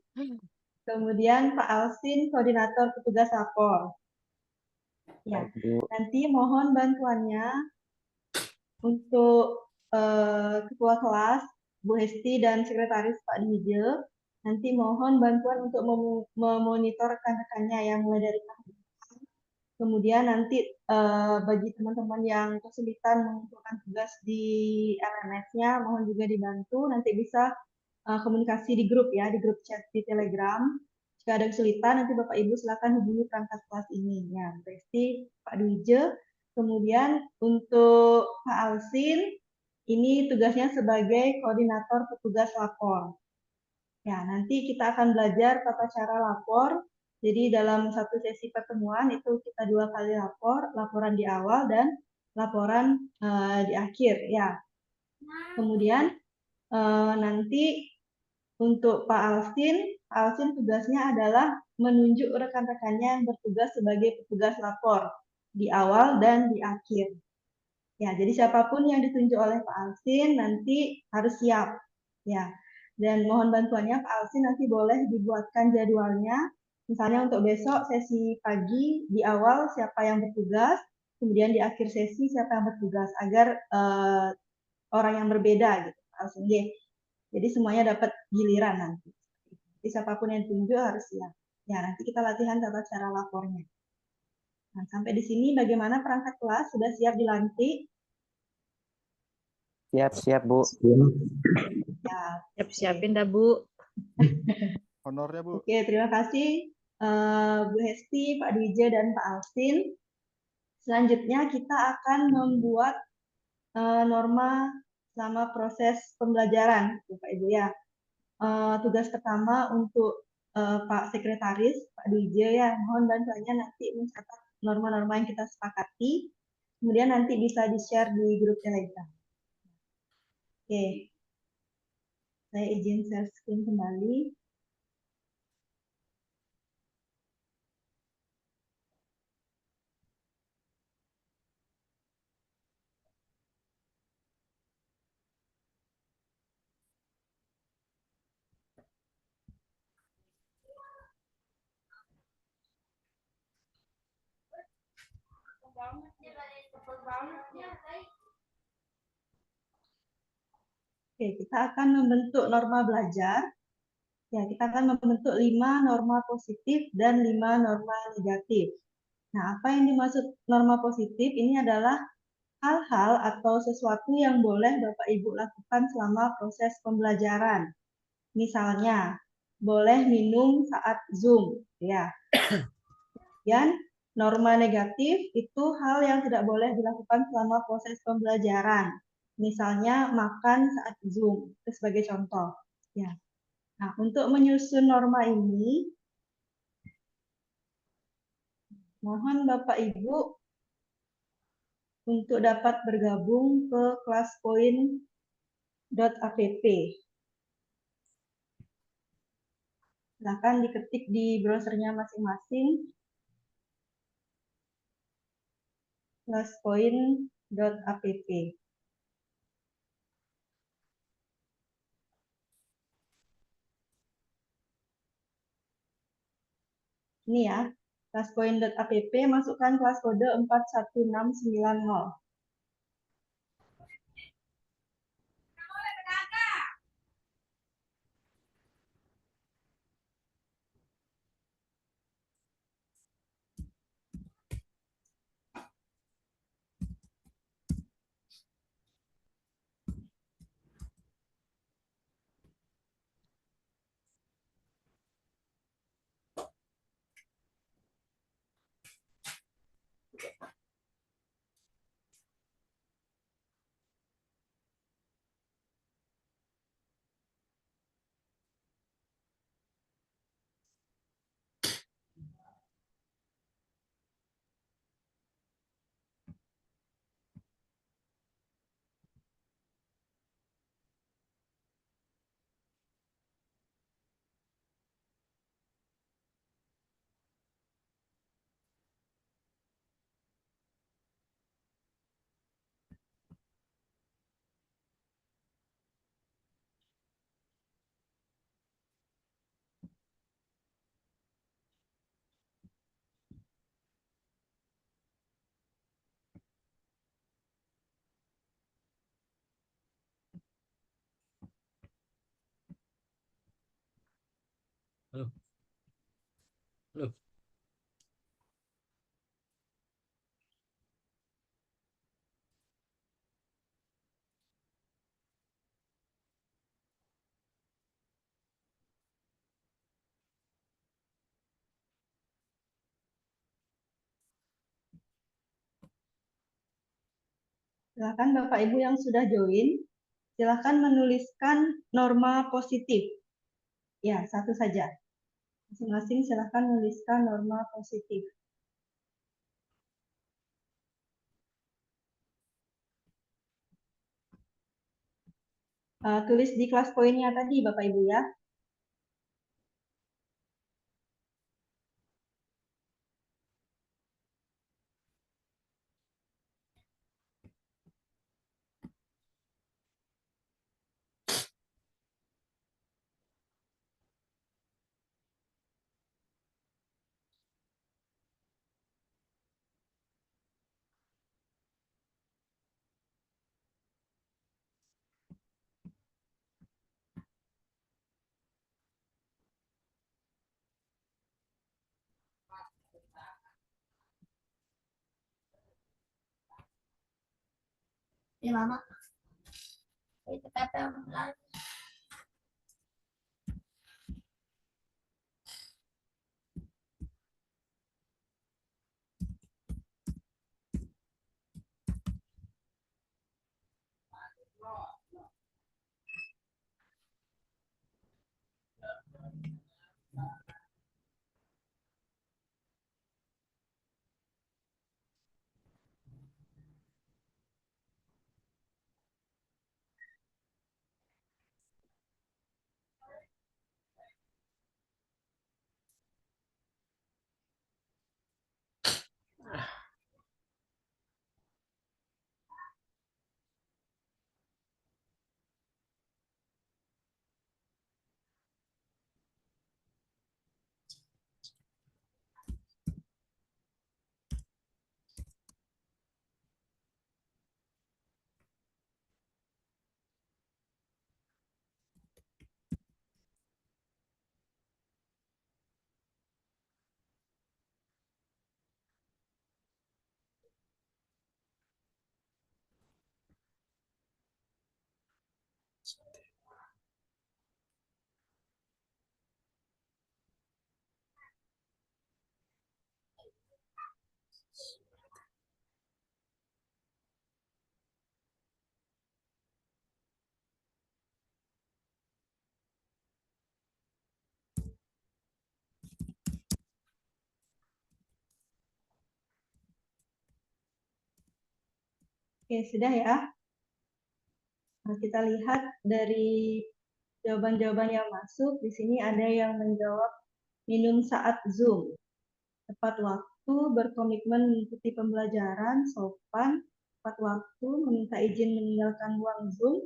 Kemudian Pak Alsin koordinator petugas lapor. Ya, nanti mohon bantuannya untuk ketua kelas Bu Hesti dan sekretaris Pak Dije. Nanti mohon bantuan untuk memonitor rekan-rekannya yang mulai dari kemudian nanti bagi teman-teman yang kesulitan mengumpulkan tugas di LMS-nya, mohon juga dibantu. Nanti bisa komunikasi di grup ya, di grup chat di Telegram. Jika ada kesulitan, nanti Bapak Ibu silakan hubungi perangkat kelas ini. Ya, Besti, Pak Dwije. Kemudian untuk Pak Alsin, ini tugasnya sebagai koordinator petugas lapor. Ya, nanti kita akan belajar tata cara lapor. Jadi dalam satu sesi pertemuan itu kita 2 kali laporan di awal dan laporan di akhir. Ya. Kemudian nanti untuk Pak Alsin tugasnya adalah menunjuk rekan-rekannya yang bertugas sebagai petugas lapor di awal dan di akhir. Ya, jadi siapapun yang ditunjuk oleh Pak Alsin nanti harus siap. Ya, dan mohon bantuannya Pak Alsin nanti boleh dibuatkan jadwalnya. Misalnya untuk besok sesi pagi di awal siapa yang bertugas, kemudian di akhir sesi siapa yang bertugas agar orang yang berbeda gitu Pak Alsin. Jadi semuanya dapat giliran nanti. siapapun yang ditunjuk harus siap. Ya, nanti kita latihan tata cara lapornya. Nah, sampai di sini bagaimana perangkat kelas? Sudah siap dilantik? Siap, Bu. Siap. Siap-siapin dah, Bu. Honornya, Bu. Oke, terima kasih Bu Hesti, Pak Dije, dan Pak Alvin. Selanjutnya kita akan membuat norma selama proses pembelajaran, Bapak Ibu ya. Tugas pertama untuk Pak Sekretaris, Pak Dije ya, mohon bantuannya nanti mencatat norma-norma yang kita sepakati, kemudian nanti bisa di-share di grup Telegram. Oke, saya izin share screen kembali. Oke, kita akan membentuk norma belajar. Ya, kita akan membentuk 5 norma positif dan 5 norma negatif. Nah, apa yang dimaksud norma positif? Ini adalah hal-hal atau sesuatu yang boleh Bapak Ibu lakukan selama proses pembelajaran. Misalnya, boleh minum saat Zoom, ya. Dan norma negatif itu hal yang tidak boleh dilakukan selama proses pembelajaran. Misalnya makan saat Zoom, itu sebagai contoh. Ya. Nah, untuk menyusun norma ini, mohon Bapak Ibu untuk dapat bergabung ke classpoint.app. Silakan diketik di browsernya masing-masing. Classpoint.app. Ini ya, classpoint.app, masukkan kelas kode 41690. Halo. Halo. Silakan Bapak Ibu yang sudah join, silakan menuliskan norma positif. Ya, satu saja. Masing-masing silakan menuliskan norma positif. Tulis di kelas poinnya tadi Bapak Ibu ya. lama. Oke, sudah ya. Nah, kita lihat dari jawaban-jawaban yang masuk. Di sini ada yang menjawab minum saat Zoom. Tepat waktu, berkomitmen mengikuti pembelajaran, sopan, tepat waktu, meminta izin meninggalkan ruang Zoom,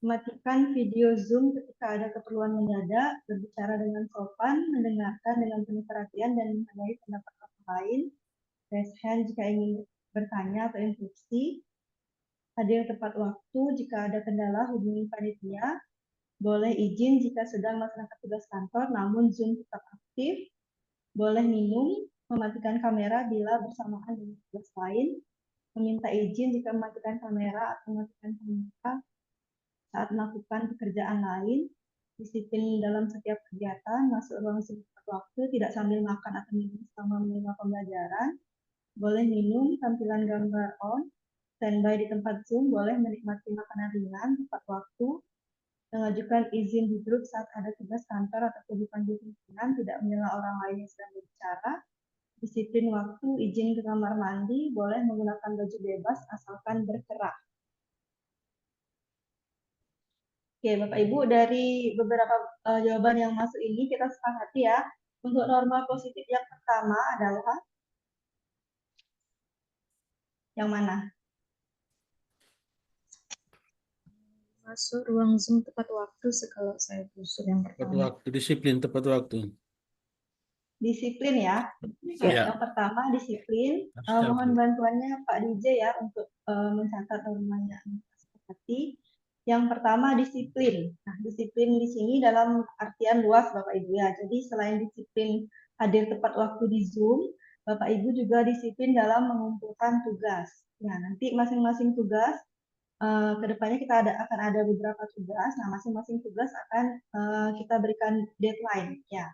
mematikan video Zoom ketika ada keperluan mendadak, berbicara dengan sopan, mendengarkan dengan penuh perhatian dan menghargai pendapat orang lain, raise hand jika ingin bertanya atau instruksi, hadir tepat waktu, jika ada kendala hubungi panitia, boleh izin jika sedang melaksanakan tugas kantor namun Zoom tetap aktif, boleh minum, mematikan kamera bila bersamaan dengan tugas lain, meminta izin jika mematikan kamera atau mematikan kamera saat melakukan pekerjaan lain, disiplin dalam setiap kegiatan, masuk ruang Zoom tepat waktu, tidak sambil makan atau minum selama menerima pembelajaran, boleh minum, tampilan gambar on, standby di tempat Zoom, boleh menikmati makanan ringan tepat waktu, mengajukan izin di grup saat ada tugas kantor atau dipanggil pimpinan, tidak menyela orang lain yang sedang berbicara, disiplin waktu, izin ke kamar mandi, boleh menggunakan baju bebas asalkan berkerah. Oke, Bapak Ibu, dari beberapa jawaban yang masuk ini kita sepakati ya. Untuk norma positif yang pertama adalah yang mana? Masuk ruang Zoom tepat waktu kalau saya usul yang Tepat pertama. waktu, disiplin tepat waktu. Disiplin ya. Ya. Yang pertama disiplin. Mohon bantuannya Pak DJ ya untuk mencatat normanya. Sepakati. Yang pertama disiplin. Nah, disiplin di sini dalam artian luas Bapak Ibu ya. Jadi selain disiplin hadir tepat waktu di Zoom, Bapak Ibu juga disiplin dalam mengumpulkan tugas. Ya, nanti masing-masing tugas kedepannya kita akan ada beberapa tugas. Nah, masing-masing tugas akan kita berikan deadline ya.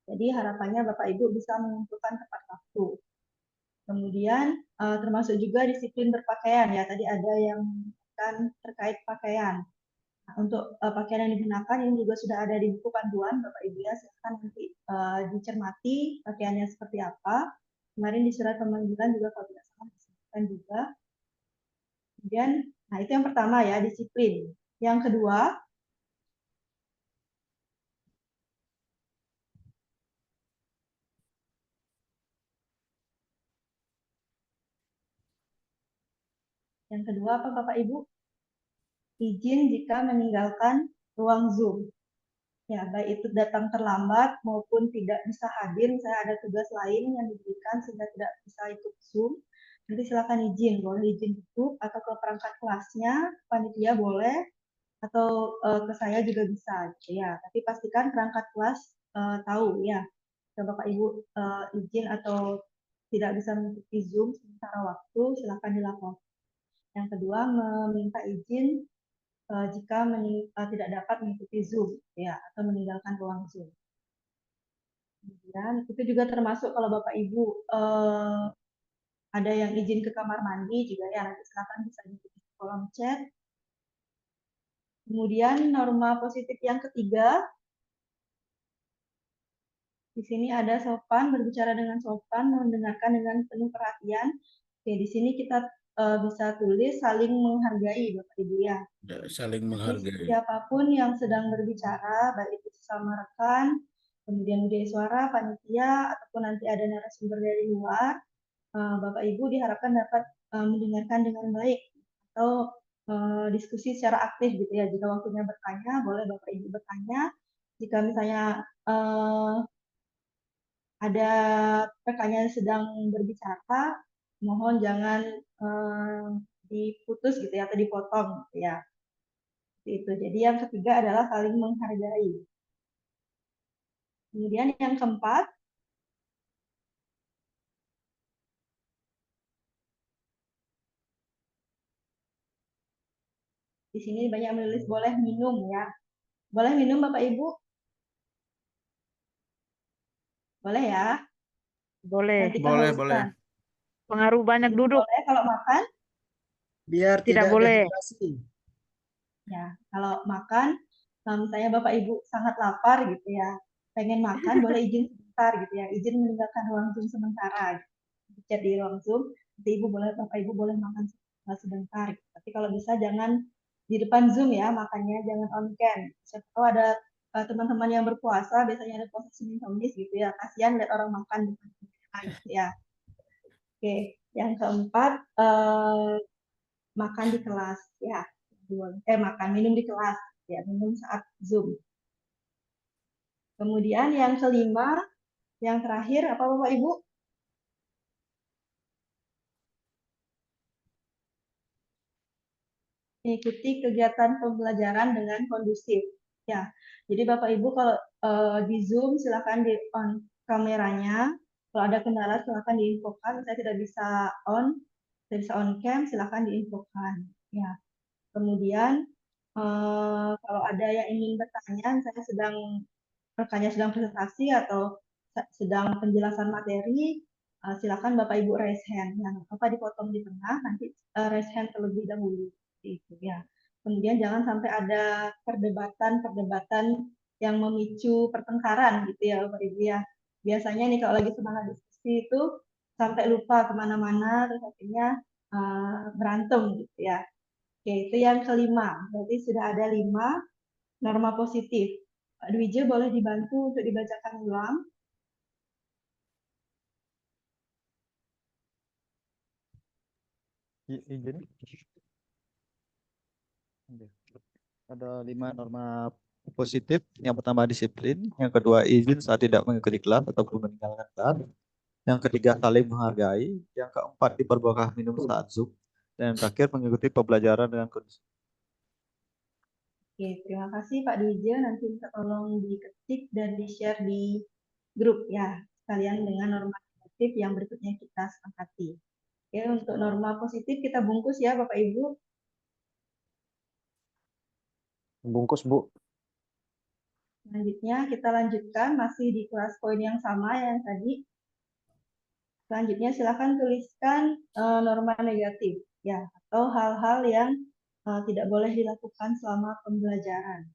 Jadi harapannya Bapak Ibu bisa mengumpulkan tepat waktu. Kemudian termasuk juga disiplin berpakaian ya. Tadi ada yang kan terkait pakaian. Nah, untuk pakaian yang digunakan ini juga sudah ada di buku panduan Bapak Ibu ya. Silakan nanti dicermati pakaiannya seperti apa. Kemarin di surat pemanggilan juga kalau tidak salah disebutkan juga. Kemudian, nah itu yang pertama ya, disiplin. Yang kedua, apa Bapak Ibu? Izin jika meninggalkan ruang Zoom. Ya, baik itu datang terlambat maupun tidak bisa hadir, misalnya ada tugas lain yang diberikan sehingga tidak bisa ikut Zoom, nanti silakan izin, boleh izin di grup atau ke perangkat kelasnya, panitia boleh, atau ke saya juga bisa, gitu ya. Tapi pastikan perangkat kelas tahu ya, jika Bapak Ibu izin atau tidak bisa mengikuti Zoom sementara waktu, silakan dilaporkan. Yang kedua, meminta izin jika tidak dapat mengikuti Zoom, ya, atau meninggalkan ruang Zoom. Kemudian itu juga termasuk kalau Bapak Ibu ada yang izin ke kamar mandi juga ya, nanti silakan bisa diikuti di kolom chat. Kemudian norma positif yang ketiga, di sini ada sopan, berbicara dengan sopan, mendengarkan dengan penuh perhatian. Oke, di sini kita bisa tulis saling menghargai, Bapak Ibu ya. Ya, saling Jadi menghargai. siapapun yang sedang berbicara, baik itu sesama rekan, kemudian media suara, panitia, ataupun nanti ada narasumber dari luar, Bapak Ibu diharapkan dapat mendengarkan dengan baik atau diskusi secara aktif gitu ya. Jika waktunya bertanya, boleh Bapak Ibu bertanya. Jika misalnya ada rekannya sedang berbicara, mohon jangan diputus gitu ya atau dipotong gitu ya. Itu. Jadi yang ketiga adalah saling menghargai. Kemudian yang keempat, di sini banyak menulis boleh minum ya. Boleh minum Bapak Ibu? Boleh ya? Boleh. Nanti Boleh, kehausan. Pengaruh banyak Minum duduk. boleh kalau makan? Biar Tidak tidak boleh. dehidrasi. Ya, kalau makan, misalnya Bapak Ibu sangat lapar gitu ya, pengen makan, boleh izin sebentar gitu ya, izin meninggalkan ruang Zoom sementara. Gitu. Chat di ruang Zoom, nanti Bapak Ibu boleh makan sebentar. Gitu. Tapi kalau bisa jangan di depan Zoom ya, makannya jangan on cam. Siapa tahu ada teman-teman yang berpuasa, biasanya ada puasa Senin Kamis gitu ya, kasihan lihat orang makan di depan kamera gitu ya. Oke, yang keempat, makan di kelas ya. Makan minum di kelas ya, minum saat Zoom. Kemudian yang kelima, yang terakhir apa Bapak Ibu? Mengikuti kegiatan pembelajaran dengan kondusif. Ya, jadi Bapak Ibu kalau di Zoom silakan di on kameranya. Kalau ada kendala silakan diinfokan. Saya tidak bisa on cam, silakan diinfokan. Ya. Kemudian kalau ada yang ingin bertanya, saya rekannya sedang presentasi atau sedang penjelasan materi, silakan Bapak Ibu raise hand. Yang apa dipotong di tengah, nanti raise hand terlebih dahulu. Itu ya. Kemudian jangan sampai ada perdebatan yang memicu pertengkaran gitu ya Bapak Ibu ya. Biasanya nih kalau lagi semangat diskusi itu sampai lupa kemana-mana, terus akhirnya berantem gitu ya. Oke, itu yang kelima. Berarti sudah ada 5 norma positif. Pak Dwije boleh dibantu untuk dibacakan ulang. Izin. Ada 5 norma positif. Yang pertama disiplin, yang kedua izin saat tidak mengikuti kelas ataupun meninggalkan kelas. Yang ketiga saling menghargai, yang keempat diperbolehkan minum saat Zoom, dan yang terakhir mengikuti pembelajaran dengan kondisi. Oke, terima kasih Pak Dwije. Nanti bisa tolong diketik dan di-share di grup ya, sekalian dengan norma negatif yang berikutnya kita sepakati. Oke, untuk norma positif kita bungkus ya Bapak Ibu. Bungkus Bu. Selanjutnya kita lanjutkan masih di kelas poin yang sama yang tadi. Selanjutnya silakan tuliskan norma negatif ya, atau hal-hal yang tidak boleh dilakukan selama pembelajaran.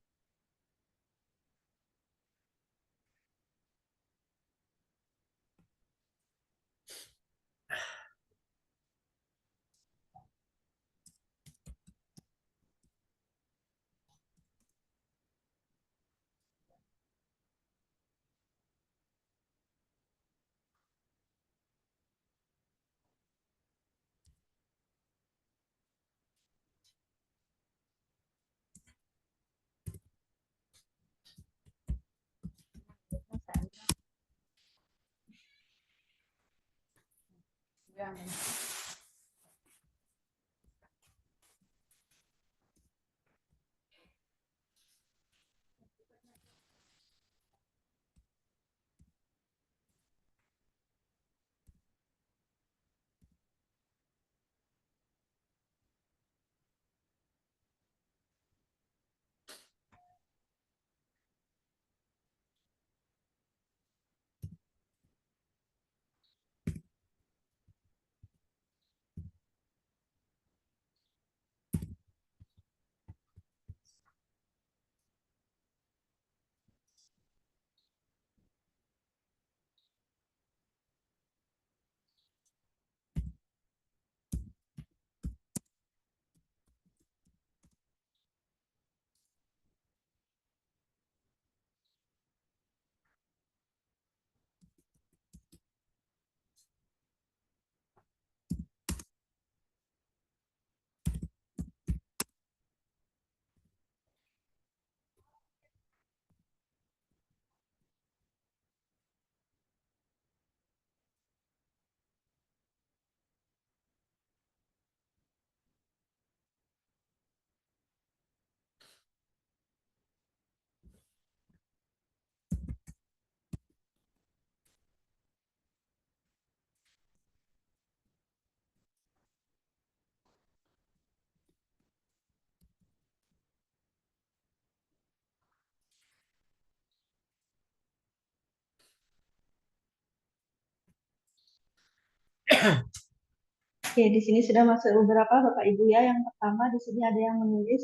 Oke, di sini sudah masuk beberapa Bapak Ibu ya. Yang pertama di sini ada yang menulis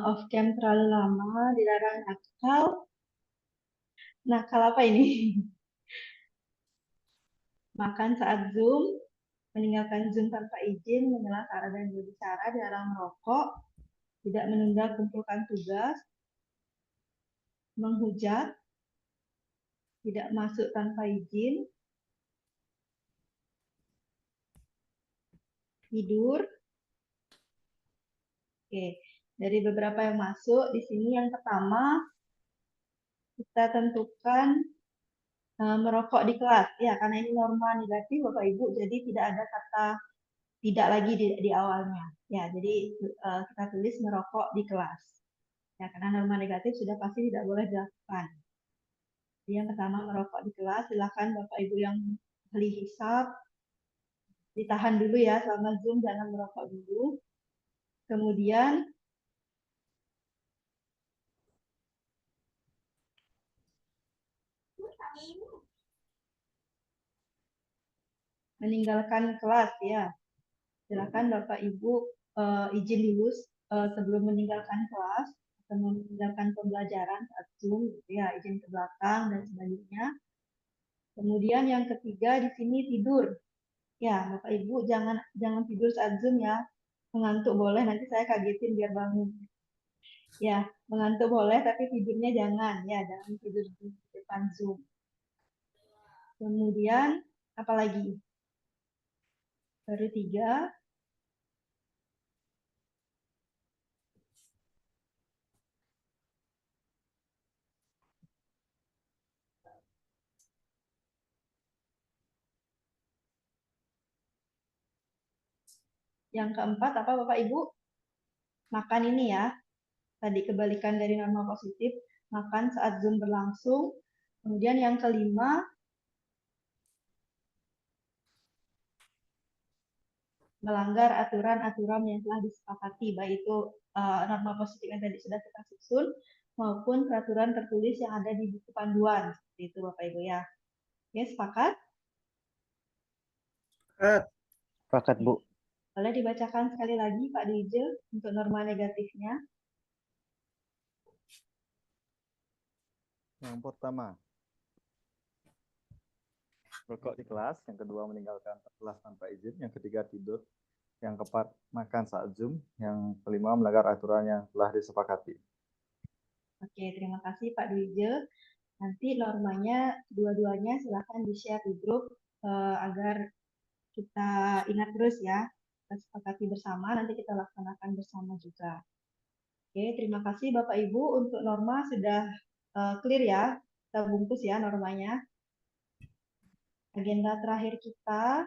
off cam terlalu lama, dilarang nakal. Nakal apa ini? Makan saat Zoom, meninggalkan Zoom tanpa izin, menyelah cara dan berbicara, dilarang merokok, tidak menunda kumpulkan tugas, menghujat, tidak masuk tanpa izin, tidur. Oke, dari beberapa yang masuk, di sini yang pertama kita tentukan merokok di kelas. Ya, karena ini norma negatif Bapak Ibu, jadi tidak ada kata tidak lagi di awalnya. Ya, jadi kita tulis merokok di kelas. Ya, karena norma negatif sudah pasti tidak boleh dilakukan. Jadi yang pertama merokok di kelas, silakan Bapak Ibu yang ahli hisab ditahan dulu ya selama Zoom, jangan merokok dulu. Kemudian meninggalkan kelas ya. Silakan Bapak Ibu izin dulu sebelum meninggalkan kelas atau meninggalkan pembelajaran saat Zoom gitu ya, izin ke belakang dan sebagainya. Kemudian yang ketiga di sini tidur. Ya, Bapak Ibu jangan tidur saat Zoom ya. Mengantuk boleh, nanti saya kagetin biar bangun. Ya, mengantuk boleh tapi tidurnya jangan ya, jangan tidur di depan Zoom. Kemudian apa lagi? Baru 3. Yang keempat apa Bapak Ibu? Makan ini ya. Tadi kebalikan dari norma positif, makan saat Zoom berlangsung. Kemudian yang kelima, melanggar aturan-aturan yang telah disepakati, baik itu norma positif yang tadi sudah kita susun, maupun peraturan tertulis yang ada di buku panduan. Seperti itu Bapak Ibu ya. Oke, sepakat? Sepakat, Bu. Boleh dibacakan sekali lagi Pak Dijel untuk norma negatifnya. Yang pertama, rokok di kelas. Yang kedua, meninggalkan kelas tanpa izin. Yang ketiga, tidur. Yang keempat, makan saat Zoom. Yang kelima, melanggar aturan yang telah disepakati. Oke, terima kasih Pak Dijel. Nanti normanya dua-duanya silahkan di-share di grup agar kita ingat terus ya. Kita sepakati bersama, nanti kita laksanakan bersama juga. Oke, terima kasih Bapak Ibu untuk norma sudah clear ya. Kita bungkus ya normanya. Agenda terakhir kita.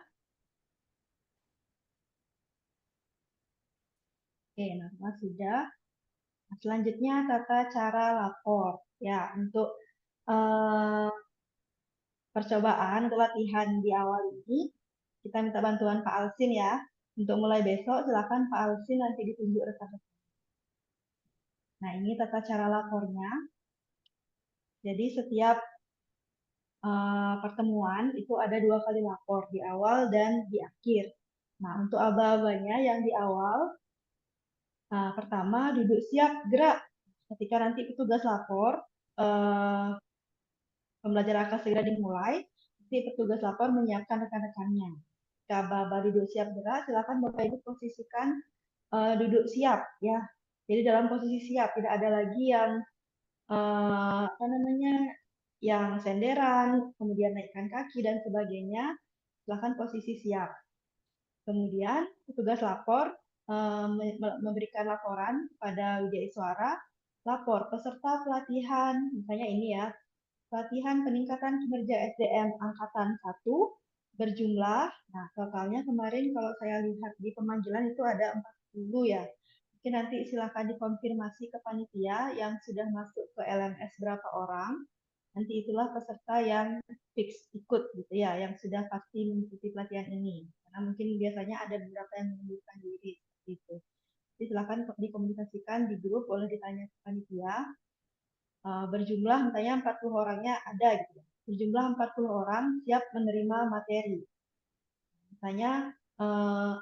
Oke, norma sudah. Nah, selanjutnya tata cara lapor. Ya, untuk percobaan untuk latihan di awal ini, kita minta bantuan Pak Alsin ya. Untuk mulai besok, silakan Pak Alsin nanti ditunjuk rekan-rekan. Nah, ini tata cara lapornya. Jadi setiap pertemuan itu ada 2 kali lapor, di awal dan di akhir. Nah, untuk aba-abanya yang di awal, pertama duduk siap gerak. Ketika nanti petugas lapor, pembelajaran akan segera dimulai, nanti petugas lapor menyiapkan rekan-rekannya. Jika aba-aba duduk siap gerak, silakan Bapak Ibu posisikan duduk siap ya. Jadi dalam posisi siap, tidak ada lagi yang yang senderan, kemudian naikkan kaki dan sebagainya. Silakan posisi siap. Kemudian petugas lapor memberikan laporan pada Widya Iswara, lapor peserta pelatihan, misalnya ini ya, pelatihan peningkatan kinerja SDM angkatan 1 berjumlah, nah totalnya kemarin kalau saya lihat di pemanggilan itu ada 40 ya. Mungkin nanti silakan dikonfirmasi ke panitia yang sudah masuk ke LMS berapa orang. Nanti itulah peserta yang fix ikut gitu ya, yang sudah pasti mengikuti pelatihan ini. Karena mungkin biasanya ada beberapa yang mengundurkan diri gitu. Jadi silakan dikomunikasikan di grup, boleh ditanya ke panitia. Berjumlah misalnya 40 orangnya ada gitu. Berjumlah 40 orang siap menerima materi. Misalnya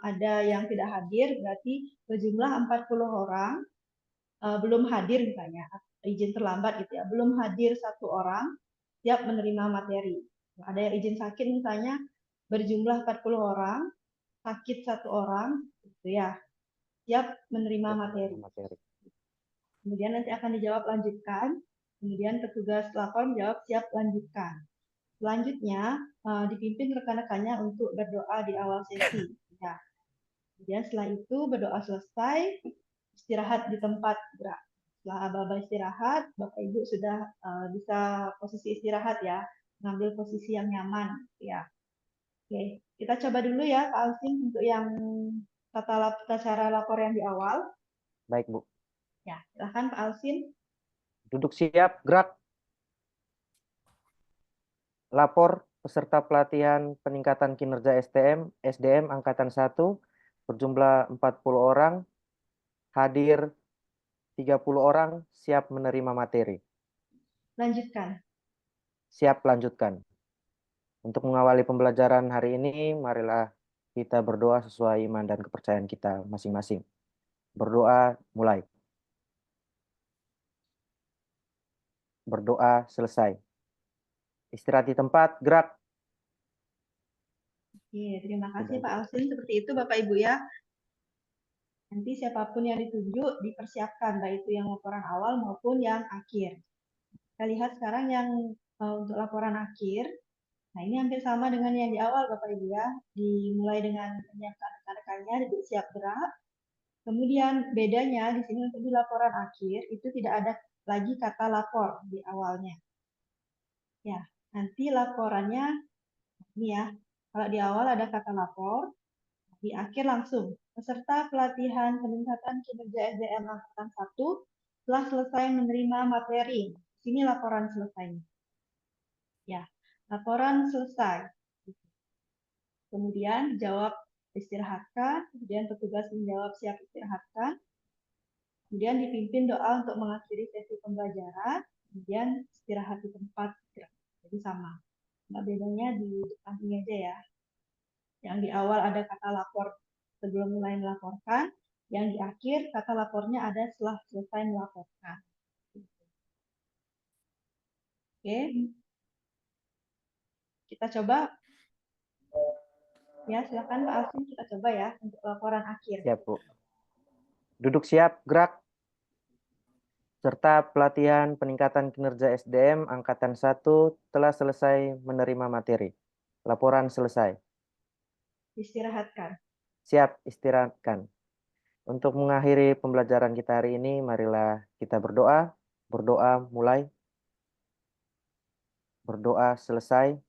ada yang tidak hadir, berarti berjumlah 40 orang belum hadir misalnya, izin terlambat gitu ya, belum hadir 1 orang, siap menerima materi. Ada yang izin sakit misalnya berjumlah 40 orang, sakit 1 orang, gitu ya, siap menerima materi. Kemudian nanti akan dijawab lanjutkan, kemudian petugas lapor menjawab siap lanjutkan. Selanjutnya dipimpin rekan-rekannya untuk berdoa di awal sesi. Ya. Kemudian setelah itu berdoa selesai, istirahat di tempat gerak. Setelah aba-aba istirahat, Bapak Ibu sudah bisa posisi istirahat ya, mengambil posisi yang nyaman. Ya. Oke, kita coba dulu ya Pak Alvin untuk yang tata cara lapor yang di awal. Baik, Bu. Ya, silakan Pak Alvin. Duduk siap, gerak. Lapor peserta pelatihan peningkatan kinerja SDM Angkatan 1 berjumlah 40 orang, hadir 30 orang, siap menerima materi. Lanjutkan. Siap lanjutkan. Untuk mengawali pembelajaran hari ini, marilah kita berdoa sesuai iman dan kepercayaan kita masing-masing. Berdoa mulai. Berdoa selesai. Istirahat di tempat, gerak. Oke, terima kasih Pak Alvin. Seperti itu Bapak Ibu ya. Nanti siapapun yang ditunjuk dipersiapkan, baik itu yang laporan awal maupun yang akhir. Kita lihat sekarang yang untuk laporan akhir. Nah, ini hampir sama dengan yang di awal Bapak Ibu ya. Dimulai dengan menyiapkan rekan-rekannya, duduk siap gerak. Kemudian bedanya di sini untuk di laporan akhir itu tidak ada lagi kata lapor di awalnya. Ya, nanti laporannya ini ya. Kalau di awal ada kata lapor, di akhir langsung peserta pelatihan peningkatan kinerja SDM Angkatan 1 telah selesai menerima materi. Sini laporan selesai. Ya, laporan selesai. Kemudian jawab istirahatkan, kemudian petugas menjawab siap istirahatkan. Kemudian dipimpin doa untuk mengakhiri sesi pembelajaran, kemudian istirahat di tempat. Jadi sama. Nah, bedanya di depan ini aja ya. Yang di awal ada kata lapor sebelum mulai melaporkan, yang di akhir kata lapornya ada setelah selesai melaporkan. Oke. Kita coba. Ya, silakan Pak Alvin, kita coba ya untuk laporan akhir. Siap, Bu. Duduk siap, gerak. Serta pelatihan peningkatan kinerja SDM Angkatan 1 telah selesai menerima materi. Laporan selesai. Istirahatkan. Siap, istirahatkan. Untuk mengakhiri pembelajaran kita hari ini, marilah kita berdoa. Berdoa mulai. Berdoa selesai.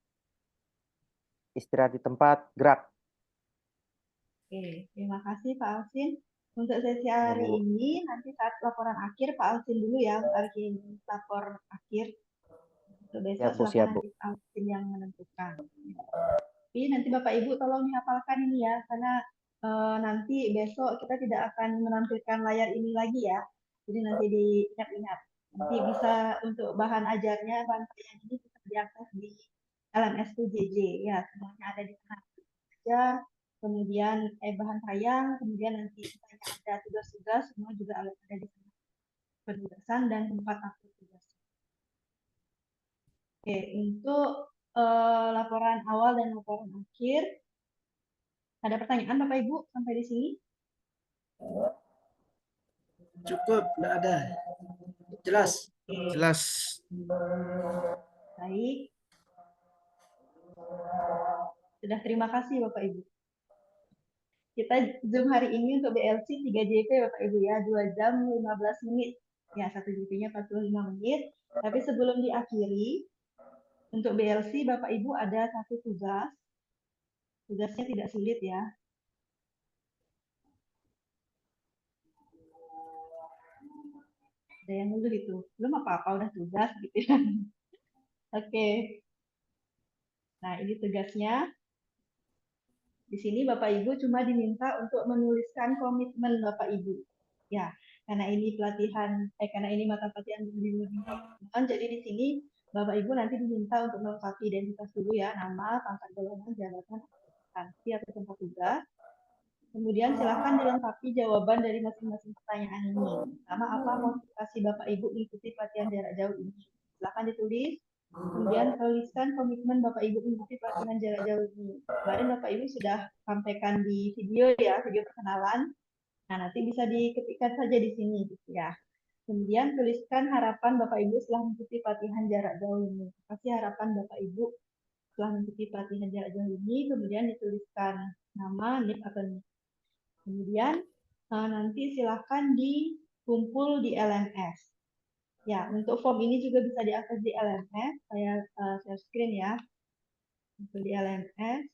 Istirahat di tempat, gerak. Oke, terima kasih Pak Alvin. Untuk sesi hari ini, nanti saat laporan akhir, Pak Alvin dulu ya, untuk lapor akhir. Untuk besok, silakan nanti Pak Alvin yang menentukan. Tapi nanti Bapak Ibu tolong dihafalkan ini ya, karena nanti besok kita tidak akan menampilkan layar ini lagi ya. Jadi nanti diingat-ingat. Nanti bisa untuk bahan ajarnya, bahan kajian ini bisa diakses di LMS2JJ. Ya, semuanya ada di sana. Ajar, kemudian bahan tayang, kemudian nanti misalnya ada tugas-tugas, semua juga ada di sana. Penugasan dan tempat upload tugas. Oke, untuk laporan awal dan laporan akhir, ada pertanyaan Bapak Ibu sampai di sini? Cukup, tidak ada. Jelas. Jelas. Baik. Sudah, terima kasih Bapak Ibu. Kita Zoom hari ini untuk BLC 3JP Bapak Ibu ya, 2 jam 15 menit. Ya, 1 JP-nya 45 menit. Tapi sebelum diakhiri, untuk BLC Bapak Ibu ada satu tugas. Tugasnya tidak sulit ya. Ada yang ngeluh itu. Belum apa-apa, udah tugas gitu ya. Oke. Nah, ini tugasnya. Di sini Bapak Ibu cuma diminta untuk menuliskan komitmen Bapak Ibu. Ya, karena ini pelatihan, karena ini mata pelatihan bimbingan, jadi di sini Bapak Ibu nanti diminta untuk melengkapi identitas dulu ya, nama, pangkat, golongan, jabatan. instansi atau tempat tugas. Kemudian silakan dilengkapi jawaban dari masing-masing pertanyaan ini. Pertama, apa motivasi Bapak Ibu mengikuti pelatihan jarak jauh ini? Silakan ditulis. Kemudian tuliskan komitmen Bapak Ibu mengikuti pelatihan jarak jauh ini. Kemarin Bapak Ibu sudah sampaikan di video ya, video perkenalan. Nah, nanti bisa diketikkan saja di sini gitu ya. Kemudian tuliskan harapan Bapak Ibu setelah mengikuti pelatihan jarak jauh ini. Apa sih harapan Bapak Ibu setelah mengikuti pelatihan jarak jauh ini? Kemudian dituliskan nama, NIP atau NIP. Kemudian nanti silakan dikumpul di LMS. Ya, untuk form ini juga bisa diakses di LMS. Saya share screen ya. Kumpul di LMS.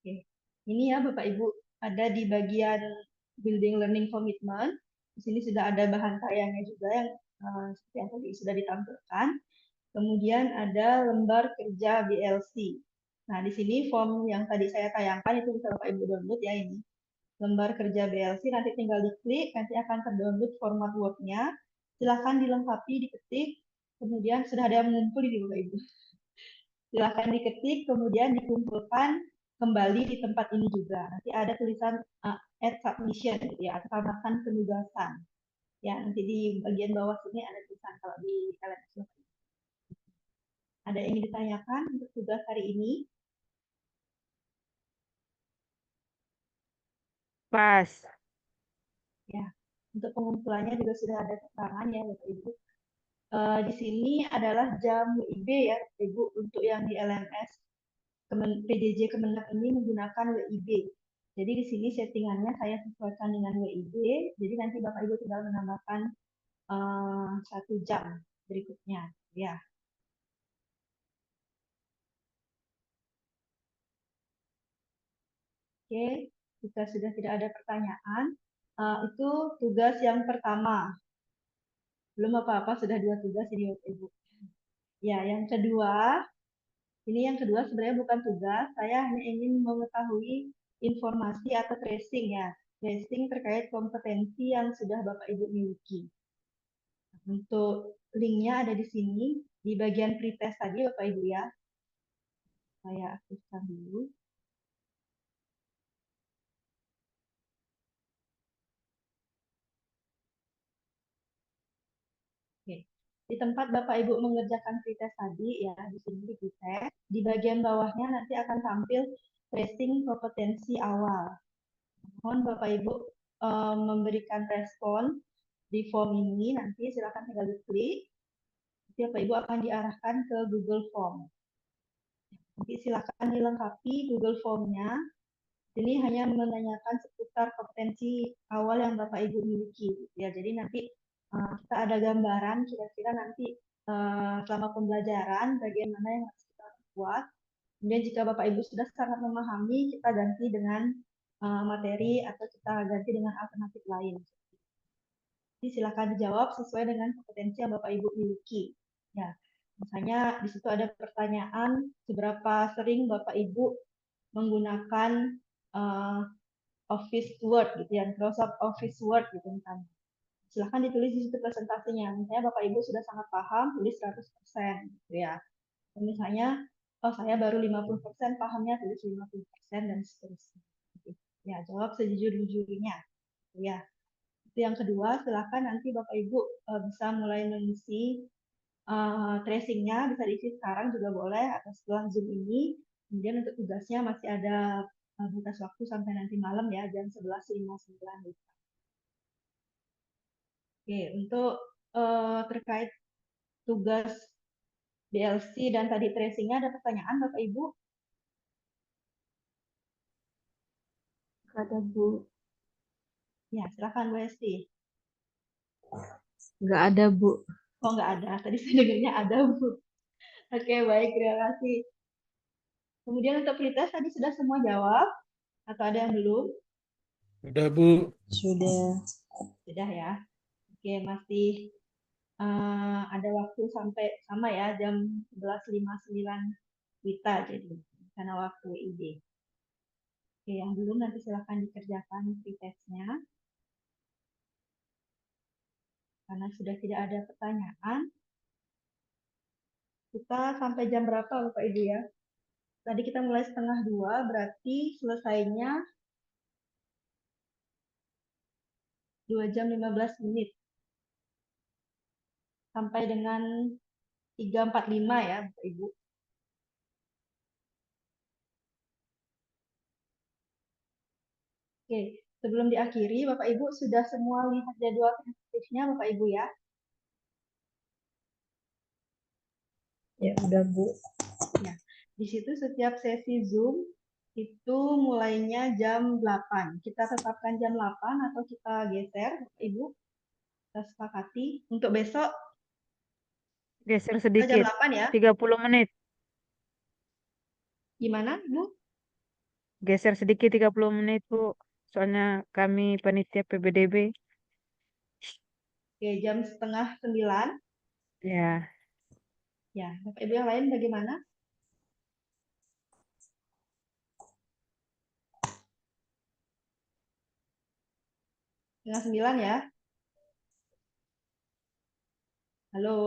Oke. Ini ya Bapak Ibu, ada di bagian building learning commitment. Di sini sudah ada bahan tayangnya juga yang seperti yang tadi sudah ditampilkan. Kemudian ada lembar kerja BLC. Nah, di sini form yang tadi saya tayangkan itu bisa Bapak Ibu download ya ini. Lembar kerja BLC, nanti tinggal diklik, nanti akan terdownload format Word-nya. Silahkan dilengkapi, diketik, kemudian sudah ada yang mengumpul di Bapak Ibu. Silahkan diketik, kemudian dikumpulkan kembali di tempat ini juga. Nanti ada tulisan add submission, gitu ya, atau tambahkan penugasan. Ya, nanti di bagian bawah sini ada tulisan kalau di LMS. Ada yang ingin ditanyakan untuk tugas hari ini? Pas. Ya, untuk pengumpulannya juga sudah ada keterangan ya, Bapak Ibu. Di sini adalah jam WIB ya, Bapak Ibu, untuk yang di LMS PJJ Kemenag ini menggunakan WIB. Jadi di sini settingannya saya sesuaikan dengan WIB. Jadi nanti Bapak Ibu tinggal menambahkan 1 jam berikutnya, ya. Oke, jika sudah tidak ada pertanyaan, itu tugas yang pertama. Belum apa-apa, sudah 2 tugas ini Bapak Ibu. Ya, yang kedua, ini yang kedua sebenarnya bukan tugas, saya hanya ingin mengetahui informasi atau tracing ya. Tracing terkait kompetensi yang sudah Bapak Ibu miliki. Untuk linknya ada di sini, di bagian pretest tadi Bapak Ibu ya. Saya aktifkan dulu. Oke. Di tempat Bapak Ibu mengerjakan pretest tadi ya, di sini di pretest, di bagian bawahnya nanti akan tampil tracing kompetensi awal. Mohon Bapak Ibu memberikan respon di form ini, nanti silakan tinggal diklik. Nanti Bapak Ibu akan diarahkan ke Google Form. Nanti silakan dilengkapi Google Form-nya. Ini hanya menanyakan seputar kompetensi awal yang Bapak Ibu miliki. Ya, jadi nanti kita ada gambaran kira-kira nanti selama pembelajaran bagian mana yang harus kita buat. Kemudian jika Bapak Ibu sudah sangat memahami, kita ganti dengan materi atau kita ganti dengan alternatif lain. Jadi silakan dijawab sesuai dengan kompetensi yang Bapak Ibu miliki. Ya, misalnya di situ ada pertanyaan seberapa sering Bapak Ibu menggunakan Office Word gitu ya, Microsoft Office Word gitu misalnya. Silahkan ditulis di situ presentasinya. Misalnya Bapak Ibu sudah sangat paham, tulis 100% gitu ya. Dan misalnya, oh saya baru 50% pahamnya, tulis 50% dan seterusnya. Ya, jawab sejujur-jujurnya. Ya. Itu yang kedua, silahkan nanti Bapak Ibu bisa mulai mengisi tracingnya, bisa diisi sekarang juga boleh atau setelah Zoom ini. Kemudian untuk tugasnya masih ada batas waktu sampai nanti malam ya, jam 11.59. Oke, untuk terkait tugas BLC dan tadi tracingnya ada pertanyaan Bapak Ibu? Ada Bu. Ya, silakan Bu Esti. Nggak ada Bu. Oh, nggak ada. Tadi saya dengarnya ada Bu. Oke, baik. Terima kasih. Kemudian untuk pretest tadi sudah semua jawab. Atau ada yang belum? Sudah, Bu. Sudah. Sudah ya. Oke, masih ada waktu sampai sama ya, jam 11.59 WITA jadi, karena waktu ID. Oke, yang belum nanti silahkan dikerjakan pretestnya. Karena sudah tidak ada pertanyaan, kita sampai jam berapa Bapak Ibu ya? Tadi kita mulai 1:30, berarti selesainya 2 jam 15 menit. Sampai dengan 3:45 ya Bapak Ibu. Oke, sebelum diakhiri, Bapak Ibu sudah semua lihat jadwal tentatifnya Bapak Ibu ya? Ya, udah Bu. Ya, di situ setiap sesi Zoom itu mulainya jam 8. Kita tetapkan jam 8 atau kita geser, Bapak Ibu. Kita sepakati. Untuk besok, Geser jam sedikit. 8 ya. 30 menit. Gimana, Bu? Geser sedikit 30 menit, Bu. Soalnya kami panitia PBDB. Oke, jam 8:30. Ya. Ya, Bapak Ibu yang lain bagaimana? Setengah 9 ya. Halo.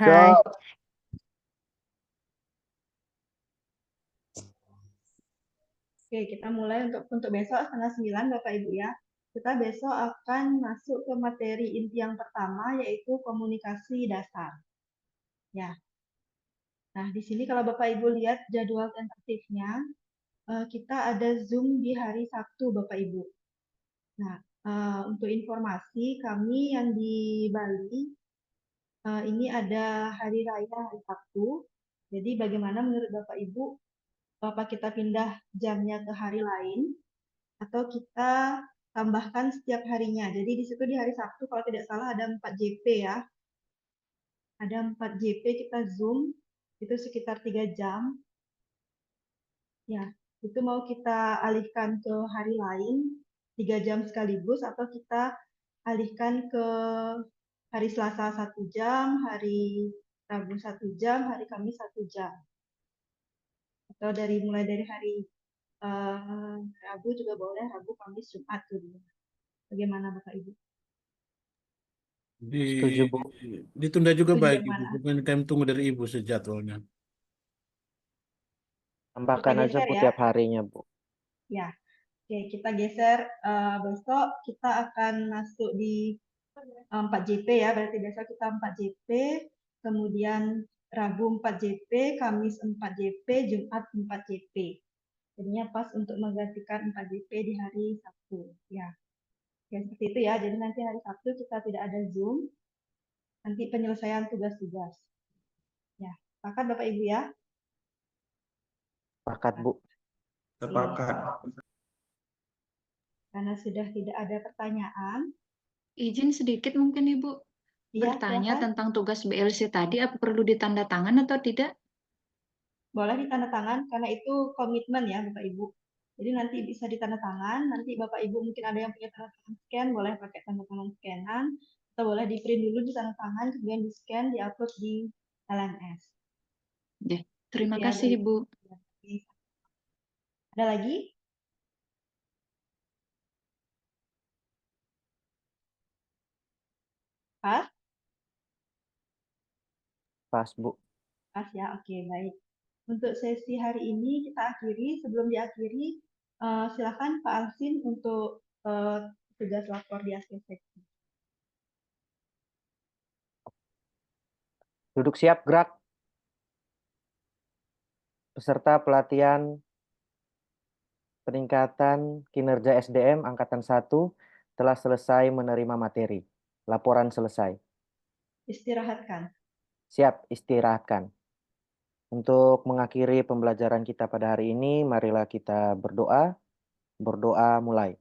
Hai. Oke, kita mulai untuk besok 8:30 Bapak Ibu ya. Kita besok akan masuk ke materi inti yang pertama yaitu komunikasi dasar. Ya. Nah, di sini kalau Bapak Ibu lihat jadwal tentatifnya, kita ada Zoom di hari Sabtu Bapak Ibu. Nah, untuk informasi kami yang di Bali ini ada hari raya hari Sabtu. Jadi bagaimana menurut Bapak Ibu? Apa kita pindah jamnya ke hari lain atau kita tambahkan setiap harinya? Jadi di situ di hari Sabtu kalau tidak salah ada 4 JP ya. Ada 4 JP kita Zoom itu sekitar 3 jam. Ya, itu mau kita alihkan ke hari lain 3 jam sekaligus atau kita alihkan ke hari Selasa 1 jam, hari Rabu 1 jam, hari Kamis 1 jam. Atau mulai dari hari Rabu juga boleh, Rabu, Kamis, Jumat juga. Bagaimana Bapak Ibu? Setuju, Bu. Ditunda juga Setuju baik yang Ibu. mana? Pokoknya kami tunggu dari Ibu sejadwalnya. Tambahkan Kita aja geser Bu ya. tiap harinya, Bu. Ya, oke, kita geser besok kita akan masuk di 4 JP ya, berarti besok kita 4 JP, kemudian Rabu 4 JP, Kamis 4 JP, Jumat 4 JP. Jadinya pas untuk menggantikan 4 JP di hari Sabtu. Ya, seperti itu ya. Jadi nanti hari Sabtu kita tidak ada Zoom, nanti penyelesaian tugas-tugas. Ya, sepakat Bapak Ibu ya? Sepakat, Bu. Sepakat. Karena sudah tidak ada pertanyaan. Izin sedikit mungkin Ibu Iya, bertanya silakan. tentang tugas BLC tadi, apa perlu ditanda tangan atau tidak? Boleh ditanda tangan karena itu komitmen ya Bapak Ibu. Jadi nanti bisa ditanda tangan, nanti Bapak Ibu mungkin ada yang punya tanda tangan scan, boleh pakai tanda tangan scanan, atau boleh di print dulu di tanda tangan, kemudian di scan, di-upload di LMS. Ya, terima Itu ya kasih dari Ibu. Ada lagi? Pas? Pas, Bu. Pas ya, oke baik. Untuk sesi hari ini kita akhiri. Sebelum diakhiri, silakan Pak Alsin untuk tugas lapor di akhir sesi. Duduk siap, gerak. Peserta pelatihan peningkatan kinerja SDM Angkatan 1 telah selesai menerima materi. Laporan selesai. Istirahatkan. Siap, istirahatkan. Untuk mengakhiri pembelajaran kita pada hari ini, marilah kita berdoa. Berdoa mulai.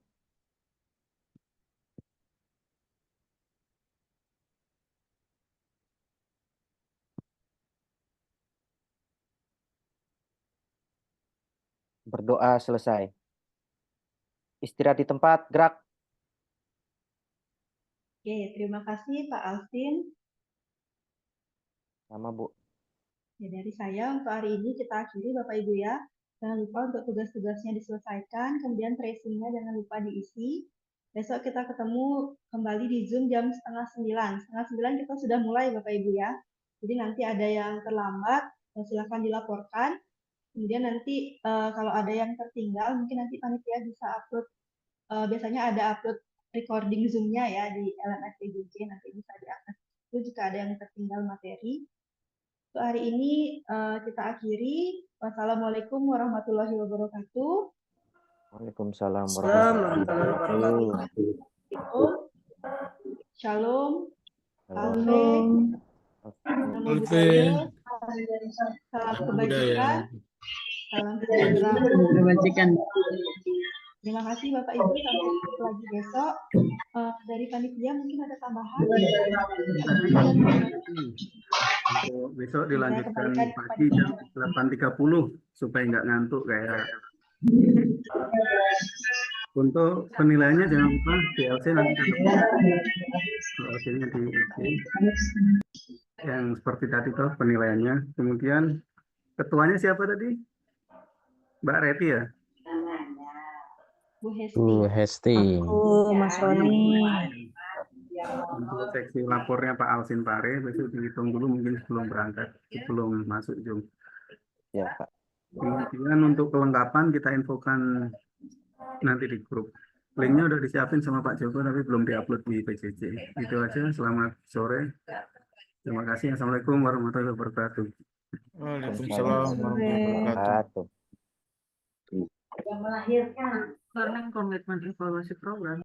Berdoa selesai. Istirahat di tempat, gerak. Oke, terima kasih Pak Alvin. Sama Bu. Ya, dari saya untuk hari ini kita akhiri Bapak Ibu ya. Jangan lupa untuk tugas-tugasnya diselesaikan, kemudian tracingnya jangan lupa diisi. Besok kita ketemu kembali di Zoom jam 8:30. 8:30 kita sudah mulai Bapak Ibu ya. Jadi nanti ada yang terlambat, silakan dilaporkan. Kemudian nanti kalau ada yang tertinggal, mungkin nanti panitia bisa upload. Biasanya ada upload recording Zoom-nya ya di LMS PJJ, nanti bisa diakses itu jika ada yang tertinggal materi. Untuk hari ini kita akhiri. Wassalamualaikum warahmatullahi wabarakatuh. Waalaikumsalam Assalamualaikum warahmatullahi warahmatullahi wabarakatuh. Shalom. Shalom. Namo Alfe. Buddhaya. Salam Budaya. kebajikan. Salam sejahtera. Kebajikan. Terima kasih Bapak Ibu, sampai ketemu lagi besok. Dari panitia mungkin ada tambahan. Besok Saya dilanjutkan kembalikan pagi kepada jam 8.30 supaya nggak ngantuk kayak. Untuk penilaiannya jangan lupa DLC nanti ketemu. DLC-nya di yang seperti tadi toh penilaiannya. Kemudian ketuanya siapa tadi? Mbak Reti ya? Bu Hesti. Bu Hesti. Aku, Mas Roni. Untuk seksi lapornya Pak Alvin Pare besok dihitung dulu mungkin sebelum berangkat, sebelum masuk Zoom. Ya Pak. Kemudian untuk kelengkapan kita infokan nanti di grup. Linknya udah disiapin sama Pak Joko tapi belum diupload di PJJ. Itu aja. Selamat sore. Terima kasih. Assalamualaikum warahmatullahi wabarakatuh. Waalaikumsalam warahmatullahi wabarakatuh. Wabarakatuh. Yang melahirkan learning komitmen evaluasi program